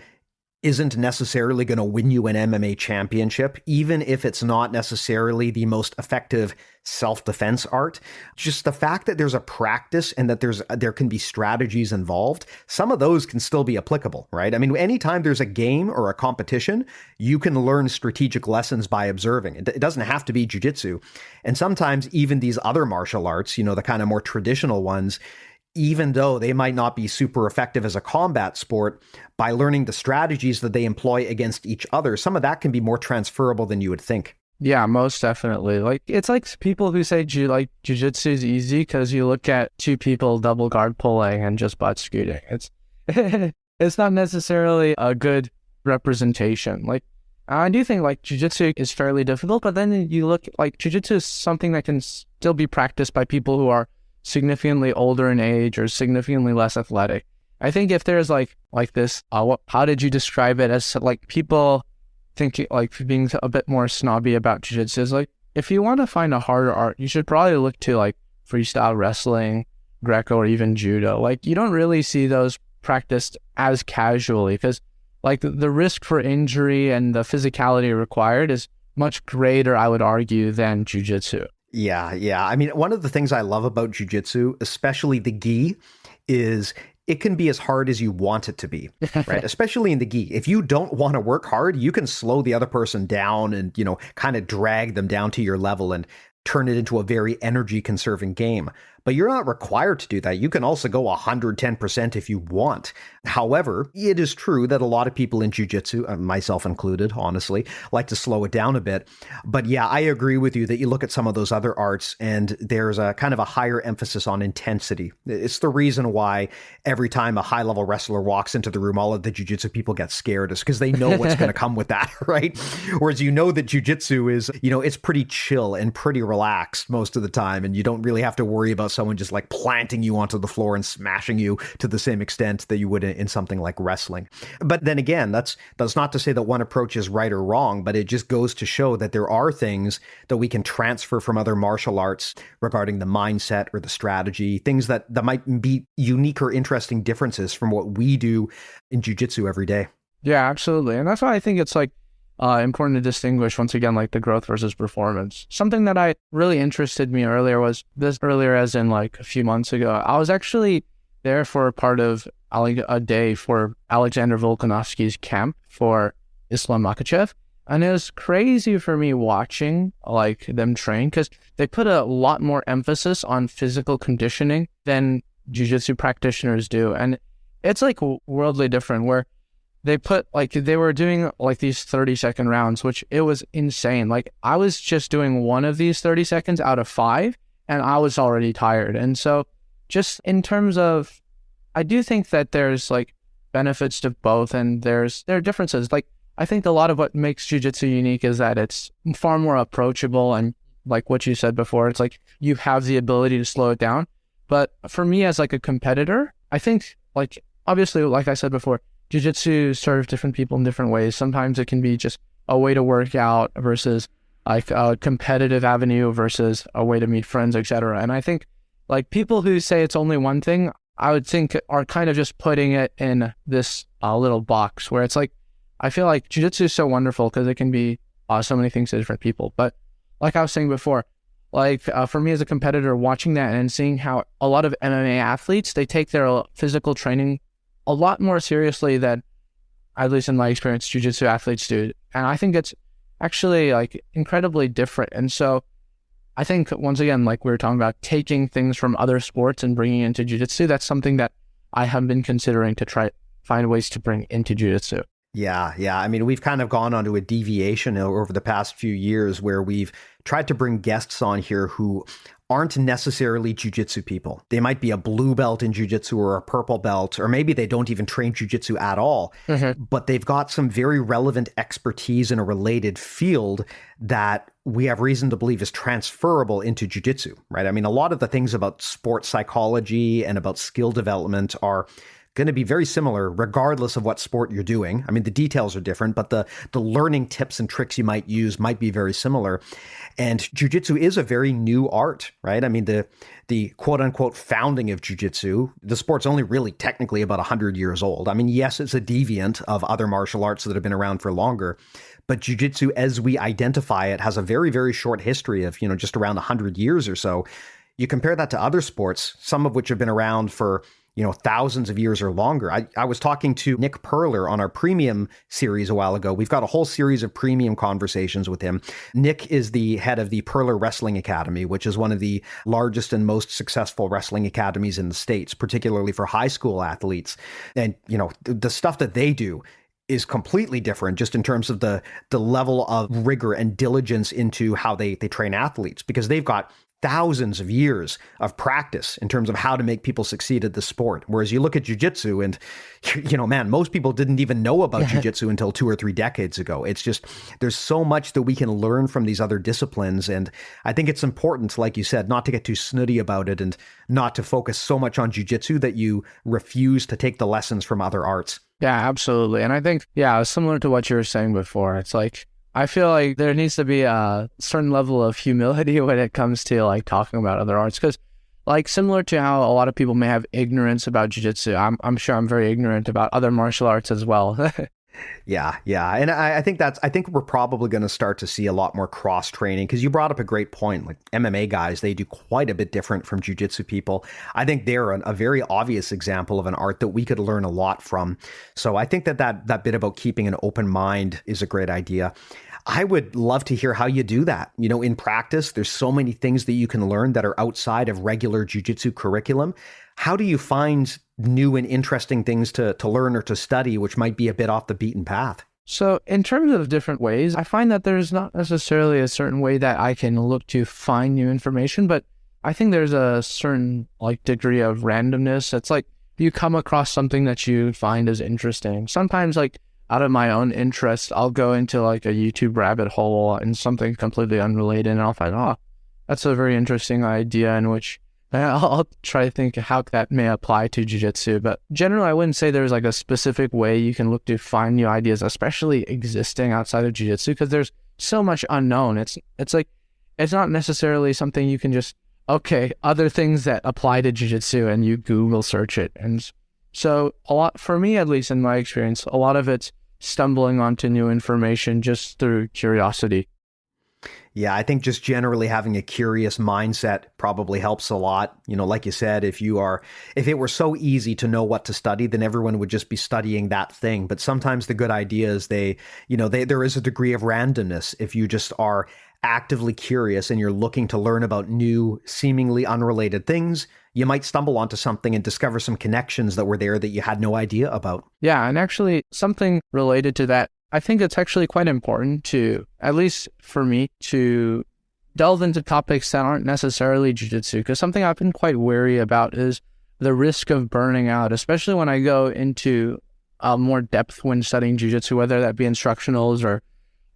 isn't necessarily going to win you an MMA championship, even if it's not necessarily the most effective self-defense art, just the fact that there's a practice and that there can be strategies involved, some of those can still be applicable, right? I mean, anytime there's a game or a competition, you can learn strategic lessons by observing. It doesn't have to be jiu-jitsu. And sometimes even these other martial arts, the kind of more traditional ones, even though they might not be super effective as a combat sport, by learning the strategies that they employ against each other, some of that can be more transferable than you would think. Yeah, most definitely. It's like people who say jiu-jitsu is easy because you look at two people double guard pulling and just butt scooting. It's not necessarily a good representation. I do think jiu-jitsu is fairly difficult, but then you look jiu-jitsu is something that can still be practiced by people who are significantly older in age or significantly less athletic. I think if there's this, how did you describe it as people thinking being a bit more snobby about jiu-jitsu is if you want to find a harder art, you should probably look to freestyle wrestling, Greco, or even judo. You don't really see those practiced as casually because the risk for injury and the physicality required is much greater, I would argue, than jiu-jitsu. Yeah. I mean, one of the things I love about jiu-jitsu, especially the gi, is it can be as hard as you want it to be, right? Especially in the gi. If you don't want to work hard, you can slow the other person down and, kind of drag them down to your level and turn it into a very energy conserving game. but you're not required to do that. You can also go 110% if you want. However, it is true that a lot of people in jiu-jitsu, myself included, honestly, like to slow it down a bit. But yeah, I agree with you that you look at some of those other arts and there's a kind of a higher emphasis on intensity. It's the reason why every time a high-level wrestler walks into the room, all of the jiu-jitsu people get scared, is because they know what's going to come with that, right? Whereas you know that jiu-jitsu is, it's pretty chill and pretty relaxed most of the time, and you don't really have to worry about someone just like planting you onto the floor and smashing you to the same extent that you would in something like wrestling. But then again, that's not to say that one approach is right or wrong, but it just goes to show that there are things that we can transfer from other martial arts regarding the mindset or the strategy, things that might be unique or interesting differences from what we do in jiu-jitsu every day. Yeah, absolutely. And that's why I think it's like important to distinguish, once again, like the growth versus performance. Something that I really interested me earlier as in like a few months ago. I was actually there for a part of a day for Alexander Volkanovski's camp for Islam Makhachev. And it was crazy for me watching like them train, because they put a lot more emphasis on physical conditioning than jiu-jitsu practitioners do. And it's like worldly different, where they were doing like these 30-second rounds, which it was insane. Like I was just doing one of these 30 seconds out of 5 and I was already tired. And so just in terms of, I do think that there's like benefits to both, and there are differences. Like I think a lot of what makes jiu-jitsu unique is that it's far more approachable, and like what you said before, it's like you have the ability to slow it down. But for me as like a competitor, I think like obviously, like I said before, jiu-jitsu serves different people in different ways. Sometimes it can be just a way to work out versus like a competitive avenue versus a way to meet friends, etc. And I think like people who say it's only one thing, I would think are kind of just putting it in this little box where it's like, I feel like jiu-jitsu is so wonderful because it can be so many things to different people. But like I was saying before, like for me as a competitor, watching that and seeing how a lot of MMA athletes, they take their physical training a lot more seriously than, at least in my experience, jiu-jitsu athletes do. And I think it's actually like incredibly different. And so I think once again, like we were talking about taking things from other sports and bringing it into jiu-jitsu, that's something that I have been considering to try find ways to bring into jiu-jitsu. Yeah. I mean, we've kind of gone onto a deviation over the past few years where we've tried to bring guests on here who aren't necessarily jiu-jitsu people. They might be a blue belt in jiu-jitsu or a purple belt, or maybe they don't even train jiu-jitsu at all, but they've got some very relevant expertise in a related field that we have reason to believe is transferable into jiu-jitsu, right? I mean, a lot of the things about sports psychology and about skill development are going to be very similar regardless of what sport you're doing. I mean, the details are different, but the learning tips and tricks you might use might be very similar. And jiu-jitsu is a very new art, right? I mean, the quote unquote founding of jiu-jitsu, the sport's only really technically about 100 years old. I mean, yes, it's a deviant of other martial arts that have been around for longer, but jiu-jitsu as we identify it has a very, very short history of, just around 100 years or so. You compare that to other sports, some of which have been around for thousands of years or longer. I was talking to Nick Perler on our premium series a while ago. We've got a whole series of premium conversations with him. Nick is the head of the Perler Wrestling Academy, which is one of the largest and most successful wrestling academies in the States, particularly for high school athletes. And, the stuff that they do is completely different just in terms of the level of rigor and diligence into how they train athletes, because they've got thousands of years of practice in terms of how to make people succeed at the sport. Whereas you look at jiu-jitsu and, man, most people didn't even know about jiu-jitsu until 2 or 3 decades ago. It's just, there's so much that we can learn from these other disciplines. And I think it's important, like you said, not to get too snooty about it and not to focus so much on jiu-jitsu that you refuse to take the lessons from other arts. Yeah, absolutely. And I think, similar to what you were saying before, it's like, I feel like there needs to be a certain level of humility when it comes to like talking about other arts, because like similar to how a lot of people may have ignorance about jiu-jitsu, I'm sure I'm very ignorant about other martial arts as well. Yeah. And I think we're probably going to start to see a lot more cross training, because you brought up a great point. Like MMA guys, they do quite a bit different from jiu-jitsu people. I think they're a very obvious example of an art that we could learn a lot from. So I think that bit about keeping an open mind is a great idea. I would love to hear how you do that. In practice, there's so many things that you can learn that are outside of regular jiu-jitsu curriculum. How do you find new and interesting things to learn or to study, which might be a bit off the beaten path? So in terms of different ways, I find that there's not necessarily a certain way that I can look to find new information, but I think there's a certain degree of randomness. It's like you come across something that you find is interesting. Sometimes out of my own interest, I'll go into a YouTube rabbit hole and something completely unrelated, and I'll find, that's a very interesting idea in which I'll try to think how that may apply to jiu-jitsu. But generally, I wouldn't say there's a specific way you can look to find new ideas, especially existing outside of jiu-jitsu, because there's so much unknown. It's not necessarily something you can just, other things that apply to jiu-jitsu and you Google search it. And so a lot, for me, at least in my experience, a lot of it's stumbling onto new information just through curiosity. Yeah, I think just generally having a curious mindset probably helps a lot. Like you said, if it were so easy to know what to study, then everyone would just be studying that thing. But sometimes the good ideas, there is a degree of randomness. If you just are actively curious and you're looking to learn about new, seemingly unrelated things, you might stumble onto something and discover some connections that were there that you had no idea about. Yeah, and actually something related to that, I think it's actually quite important to, at least for me, to delve into topics that aren't necessarily jiu-jitsu, because something I've been quite wary about is the risk of burning out, especially when I go into more depth when studying jiu-jitsu, whether that be instructionals or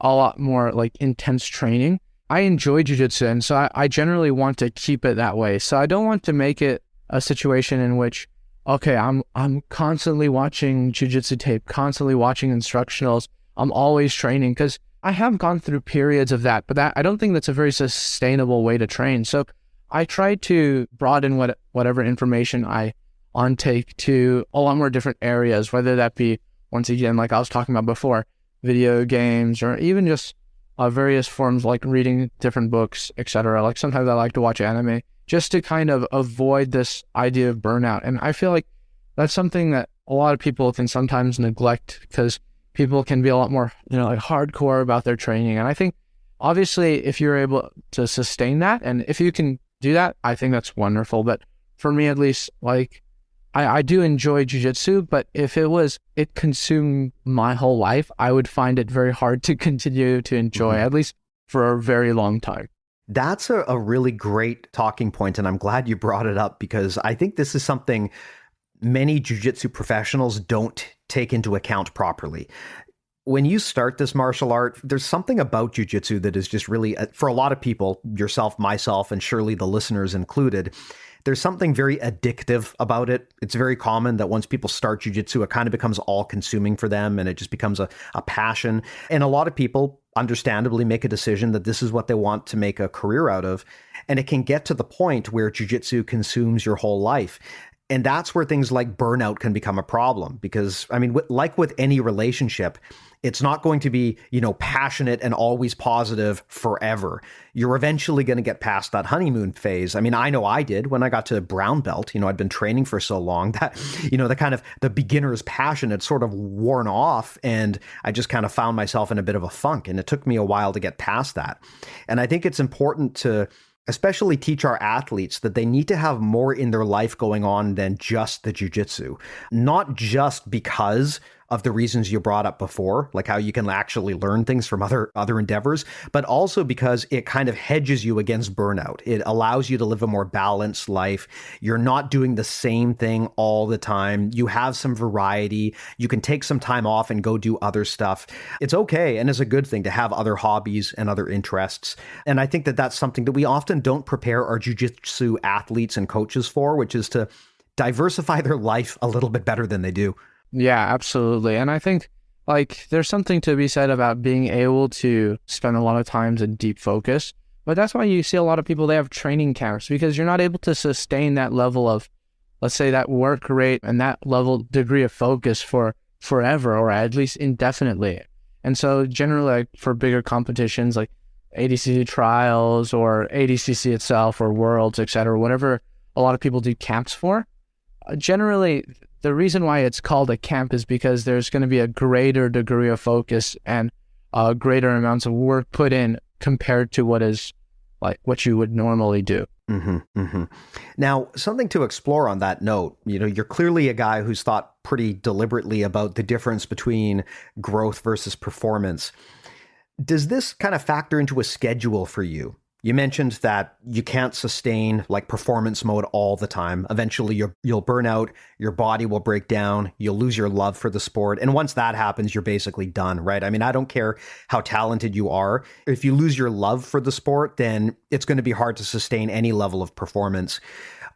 a lot more intense training. I enjoy jiu-jitsu, and so I generally want to keep it that way. So I don't want to make it a situation in which, I'm constantly watching jiu-jitsu tape, constantly watching instructionals, I'm always training, because I have gone through periods of that, but I don't think that's a very sustainable way to train. So I try to broaden whatever information I intake to a lot more different areas, whether that be, once again, like I was talking about before, video games, or even just various forms like reading different books, etc. Sometimes I like to watch anime just to kind of avoid this idea of burnout. And I feel like that's something that a lot of people can sometimes neglect, because people can be a lot more, hardcore about their training. And I think, obviously, if you're able to sustain that, and if you can do that, I think that's wonderful. But for me, at least, I do enjoy jiu-jitsu, but if it consumed my whole life, I would find it very hard to continue to enjoy, at least for a very long time. That's a really great talking point, and I'm glad you brought it up, because I think this is something many jiu-jitsu professionals don't take into account properly. When you start this martial art, there's something about jiu-jitsu that is just really, for a lot of people, yourself, myself, and surely the listeners included, there's something very addictive about it. It's very common that once people start jiu-jitsu, it kind of becomes all-consuming for them, and it just becomes a passion. And a lot of people, understandably, make a decision that this is what they want to make a career out of. And it can get to the point where jiu-jitsu consumes your whole life. And that's where things like burnout can become a problem, because, like with any relationship, it's not going to be, passionate and always positive forever. You're eventually going to get past that honeymoon phase. I know I did when I got to brown belt. I'd been training for so long that, the kind of the beginner's passion had sort of worn off, and I just kind of found myself in a bit of a funk, and it took me a while to get past that. And I think it's important to especially teach our athletes that they need to have more in their life going on than just the jiu-jitsu, not just because of the reasons you brought up before, like how you can actually learn things from other endeavors, but also because it kind of hedges you against burnout. It allows you to live a more balanced life. You're not doing the same thing all the time. You have some variety. You can take some time off and go do other stuff. It's okay, and it's a good thing to have other hobbies and other interests. And I think that that's something that we often don't prepare our jiu-jitsu athletes and coaches for, which is to diversify their life a little bit better than they do. Yeah, absolutely. And I think there's something to be said about being able to spend a lot of times in deep focus. But that's why you see a lot of people, they have training camps, because you're not able to sustain that level of, let's say, that work rate and that level degree of focus for forever, or at least indefinitely. And so generally, for bigger competitions like ADCC trials or ADCC itself or Worlds, etc., whatever a lot of people do camps for, generally the reason why it's called a camp is because there's going to be a greater degree of focus and greater amounts of work put in compared to what you would normally do. Mm-hmm, mm-hmm. Now, something to explore on that note, you're clearly a guy who's thought pretty deliberately about the difference between growth versus performance. Does this kind of factor into a schedule for you? You mentioned that you can't sustain like performance mode all the time. Eventually you'll burn out, your body will break down, you'll lose your love for the sport. And once that happens, you're basically done, right? I mean, I don't care how talented you are. If you lose your love for the sport, then it's going to be hard to sustain any level of performance.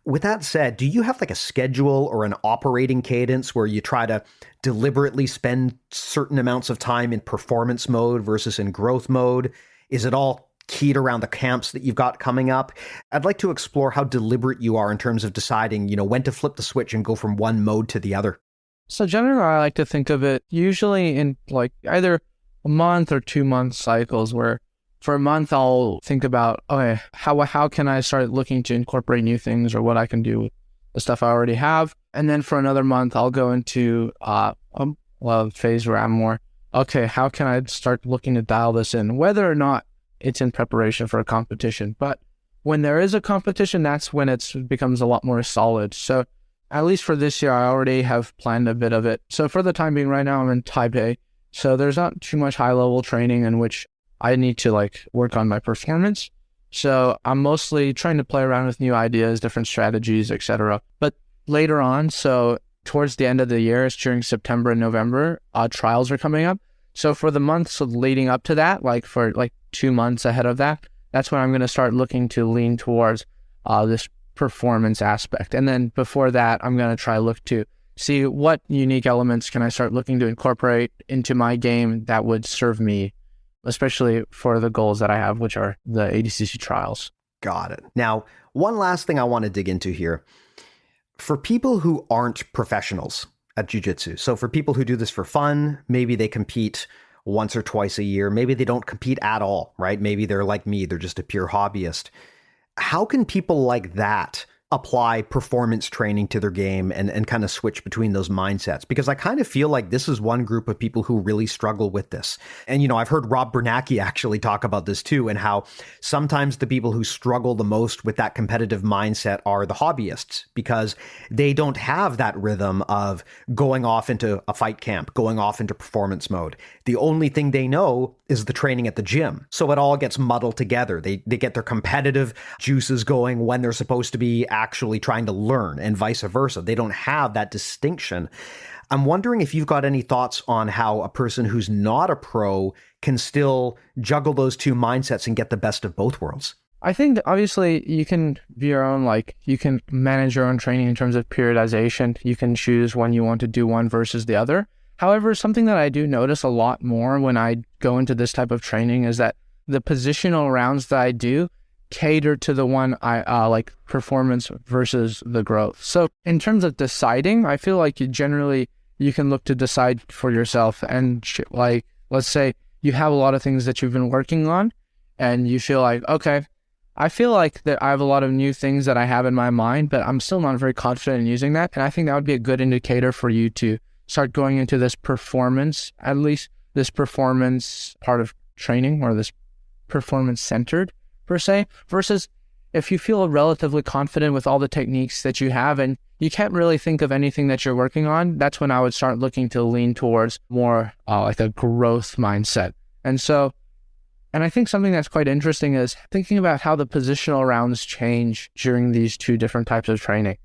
With that said, do you have like a schedule or an operating cadence where you try to deliberately spend certain amounts of time in performance mode versus in growth mode? Is it all keyed around the camps that you've got coming up? I'd like to explore how deliberate you are in terms of deciding, when to flip the switch and go from one mode to the other. So generally, I like to think of it usually in like either a month or 2 month cycles, where for a month I'll think about, okay, how can I start looking to incorporate new things or what I can do with the stuff I already have. And then for another month, I'll go into a phase where I'm more, okay, how can I start looking to dial this in, whether or not it's in preparation for a competition. But when there is a competition, that's when it becomes a lot more solid. So at least for this year, I already have planned a bit of it. So for the time being, right now I'm in Taipei. So there's not too much high level training in which I need to like work on my performance. So I'm mostly trying to play around with new ideas, different strategies, etc. But later on, so towards the end of the year, it's during September and November, trials are coming up. So for the months leading up to that, like for like 2 months ahead of that, that's when I'm going to start looking to lean towards this performance aspect. And then before that, I'm going to try look to see what unique elements can I start looking to incorporate into my game that would serve me, especially for the goals that I have, which are the ADCC trials. Got it. Now, one last thing I want to dig into here. For people who aren't professionals at jiu-jitsu, so for people who do this for fun, maybe they compete once or twice a year, maybe they don't compete at all, right? Maybe they're like me, they're just a pure hobbyist. How can people like that apply performance training to their game and kind of switch between those mindsets? Because I kind of feel like this is one group of people who really struggle with this. And, I've heard Rob Bernacki actually talk about this too, and how sometimes the people who struggle the most with that competitive mindset are the hobbyists, because they don't have that rhythm of going off into a fight camp, going off into performance mode. The only thing they know is the training at the gym. So it all gets muddled together. They get their competitive juices going when they're supposed to be actually trying to learn, and vice versa. They don't have that distinction. I'm wondering if you've got any thoughts on how a person who's not a pro can still juggle those two mindsets and get the best of both worlds. I think that obviously you can be your own, you can manage your own training in terms of periodization. You can choose when you want to do one versus the other. However, something that I do notice a lot more when I go into this type of training is that the positional rounds that I do cater to the one I like performance versus the growth. So in terms of deciding, I feel like you can look to decide for yourself. And let's say you have a lot of things that you've been working on and you feel like, okay, I feel like that I have a lot of new things that I have in my mind, but I'm still not very confident in using that. And I think that would be a good indicator for you to start going into this performance, at least this performance part of training, or this performance centered per se, versus if you feel relatively confident with all the techniques that you have and you can't really think of anything that you're working on, that's when I would start looking to lean towards more like a growth mindset. And I think something that's quite interesting is thinking about how the positional rounds change during these two different types of training.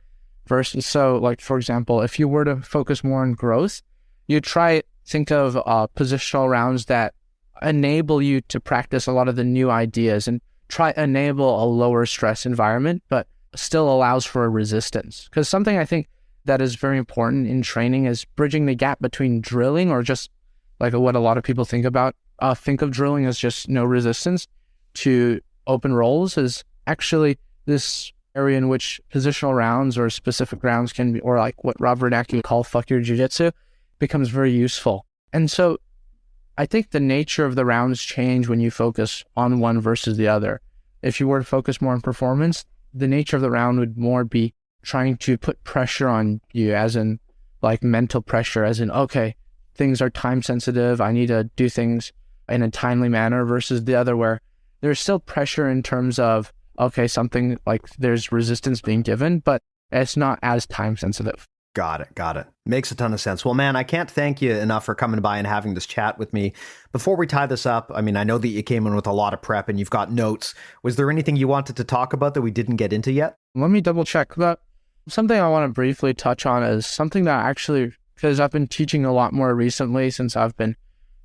So for example, if you were to focus more on growth, you think of positional rounds that enable you to practice a lot of the new ideas and enable a lower stress environment, but still allows for a resistance. Because something I think that is very important in training is bridging the gap between drilling, or just like what a lot of people think of drilling as just no resistance, to open rolls, is actually this area in which positional rounds or specific rounds can be, or like what Rob Bernacki would call fuck your jiu-jitsu, becomes very useful. And so I think the nature of the rounds change when you focus on one versus the other. If you were to focus more on performance, the nature of the round would more be trying to put pressure on you, as in like mental pressure, as in, okay, things are time sensitive. I need to do things in a timely manner versus the other where there's still pressure in terms of, okay, something like there's resistance being given, but it's not as time sensitive. Got it. Makes a ton of sense. Well, man, I can't thank you enough for coming by and having this chat with me. Before we tie this up, I mean, I know that you came in with a lot of prep and you've got notes. Was there anything you wanted to talk about that we didn't get into yet? Let me double check. But something I want to briefly touch on is something that actually, because I've been teaching a lot more recently since I've been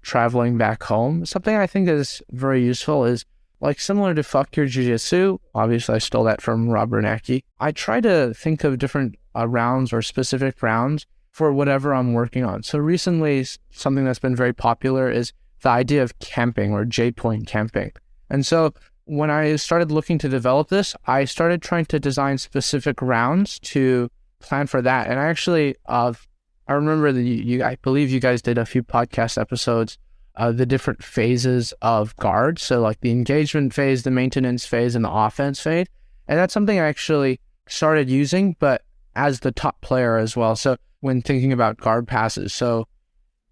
traveling back home. Something I think is very useful is like similar to fuck your jiu-jitsu. Obviously, I stole that from Rob Bernacki. I try to think of different rounds or specific rounds for whatever I'm working on. So recently, something that's been very popular is the idea of camping or J-point camping. And so when I started looking to develop this, I started trying to design specific rounds to plan for that. And I actually, I remember that I believe you guys did a few podcast episodes, the different phases of guard. So like the engagement phase, the maintenance phase, and the offense phase. And that's something I actually started using, but as the top player as well. So when thinking about guard passes. So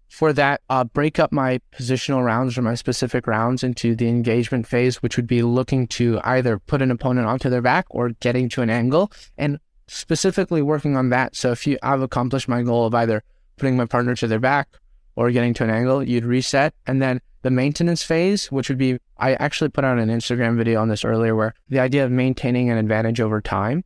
for that, break up my positional rounds or my specific rounds into the engagement phase, which would be looking to either put an opponent onto their back or getting to an angle and specifically working on that. So if I've accomplished my goal of either putting my partner to their back or getting to an angle, you'd reset. And then the maintenance phase, which would be, I actually put out an Instagram video on this earlier, where the idea of maintaining an advantage over time.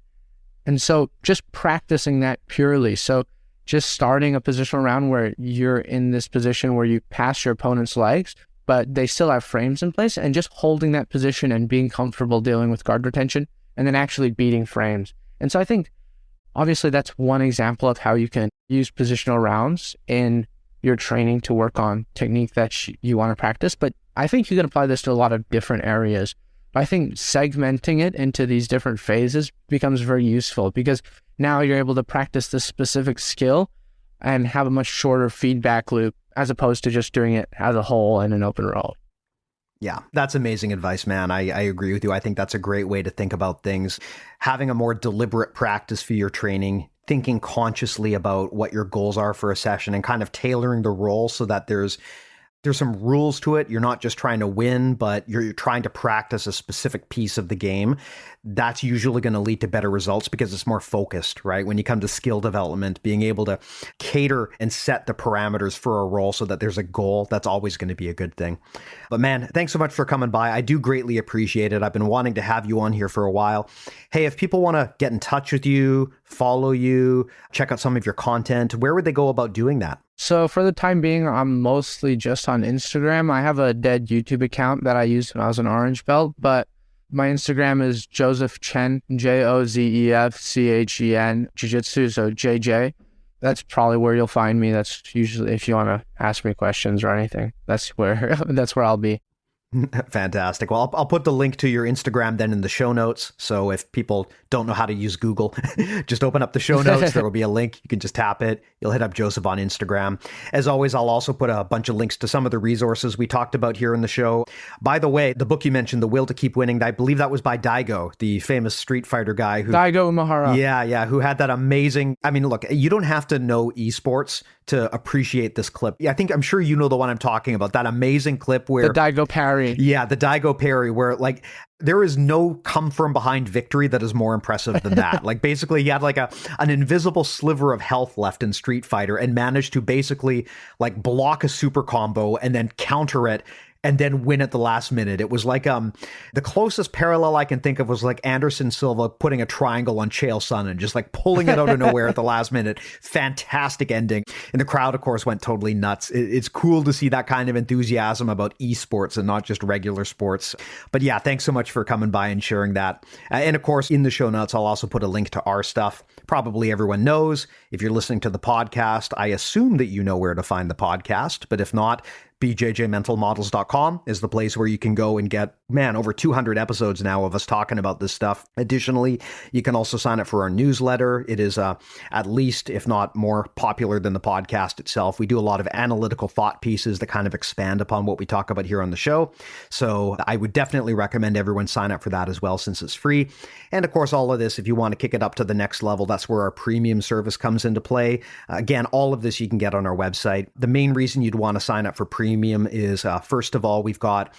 And so just practicing that purely. So just starting a positional round where you're in this position where you pass your opponent's legs, but they still have frames in place, and just holding that position and being comfortable dealing with guard retention and then actually beating frames. And so I think obviously that's one example of how you can use positional rounds in your training to work on technique that you want to practice. But I think you can apply this to a lot of different areas. I think segmenting it into these different phases becomes very useful because now you're able to practice this specific skill and have a much shorter feedback loop as opposed to just doing it as a whole in an open roll. Yeah, that's amazing advice, man. I agree with you. I think that's a great way to think about things. Having a more deliberate practice for your training, thinking consciously about what your goals are for a session and kind of tailoring the role so that there's some rules to it. You're not just trying to win, but you're trying to practice a specific piece of the game. That's usually going to lead to better results because it's more focused, right? When you come to skill development, being able to cater and set the parameters for a role so that there's a goal, that's always going to be a good thing. But man, thanks so much for coming by. I do greatly appreciate it. I've been wanting to have you on here for a while. Hey, if people want to get in touch with you, follow you, check out some of your content, where would they go about doing that? So for the time being, I'm mostly just on Instagram. I have a dead YouTube account that I used when I was an orange belt, but my Instagram is Jozef Chen, JOZEF CHEN, Jiu-Jitsu, so JJ. That's probably where you'll find me. That's usually if you want to ask me questions or anything. That's where I'll be. Fantastic. Well, I'll put the link to your Instagram then in the show notes. So if people don't know how to use Google, just open up the show notes. There will be a link. You can just tap it. You'll hit up Jozef on Instagram. As always, I'll also put a bunch of links to some of the resources we talked about here in the show. By the way, the book you mentioned, The Will to Keep Winning, I believe that was by Daigo, the famous Street Fighter guy. Daigo Umehara. Yeah, who had that amazing... I mean, look, you don't have to know esports to appreciate this clip. Yeah, I'm sure you know the one I'm talking about, that amazing clip where... The Daigo parry. Yeah, the Daigo parry, where like there is no come from behind victory that is more impressive than that. Like basically he had like an invisible sliver of health left in Street Fighter and managed to basically like block a super combo and then counter it and then win at the last minute. It was like the closest parallel I can think of was like Anderson Silva putting a triangle on Chael Sonnen and just like pulling it out of nowhere at the last minute. Fantastic ending. And the crowd, of course, went totally nuts. It's cool to see that kind of enthusiasm about esports and not just regular sports. But yeah, thanks so much for coming by and sharing that. And of course, in the show notes, I'll also put a link to our stuff. Probably everyone knows. If you're listening to the podcast, I assume that you know where to find the podcast. But if not, BJJMentalModels.com is the place where you can go and get, over 200 episodes now of us talking about this stuff. Additionally, you can also sign up for our newsletter. It is at least, if not more popular than the podcast itself. We do a lot of analytical thought pieces that kind of expand upon what we talk about here on the show. So I would definitely recommend everyone sign up for that as well, since it's free. And of course, all of this, if you want to kick it up to the next level, that's where our premium service comes into play. Again, all of this you can get on our website. The main reason you'd want to sign up for premium Premium is, first of all, we've got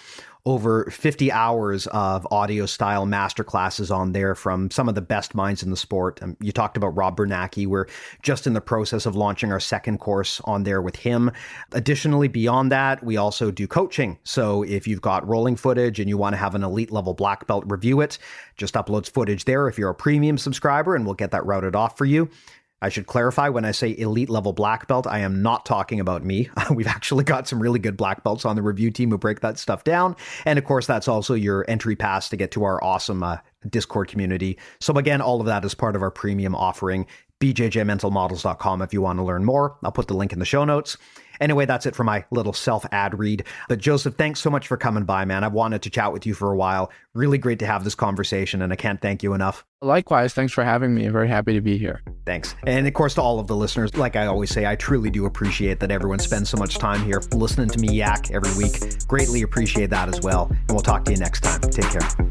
over 50 hours of audio style masterclasses on there from some of the best minds in the sport. You talked about Rob Bernacki. We're just in the process of launching our second course on there with him. Additionally, beyond that, we also do coaching. So if you've got rolling footage and you want to have an elite level black belt review it, just uploads footage there if you're a premium subscriber, and we'll get that routed off for you. I should clarify, when I say elite level black belt, I am not talking about me. We've actually got some really good black belts on the review team who break that stuff down. And of course, that's also your entry pass to get to our awesome Discord community. So again, all of that is part of our premium offering. BJJmentalmodels.com if you want to learn more. I'll put the link in the show notes. Anyway, that's it for my little self-ad read. But Jozef, thanks so much for coming by, man. I've wanted to chat with you for a while. Really great to have this conversation, and I can't thank you enough. Likewise, thanks for having me. I'm very happy to be here. Thanks. And of course, to all of the listeners, like I always say, I truly do appreciate that everyone spends so much time here listening to me yak every week. Greatly appreciate that as well. And we'll talk to you next time. Take care.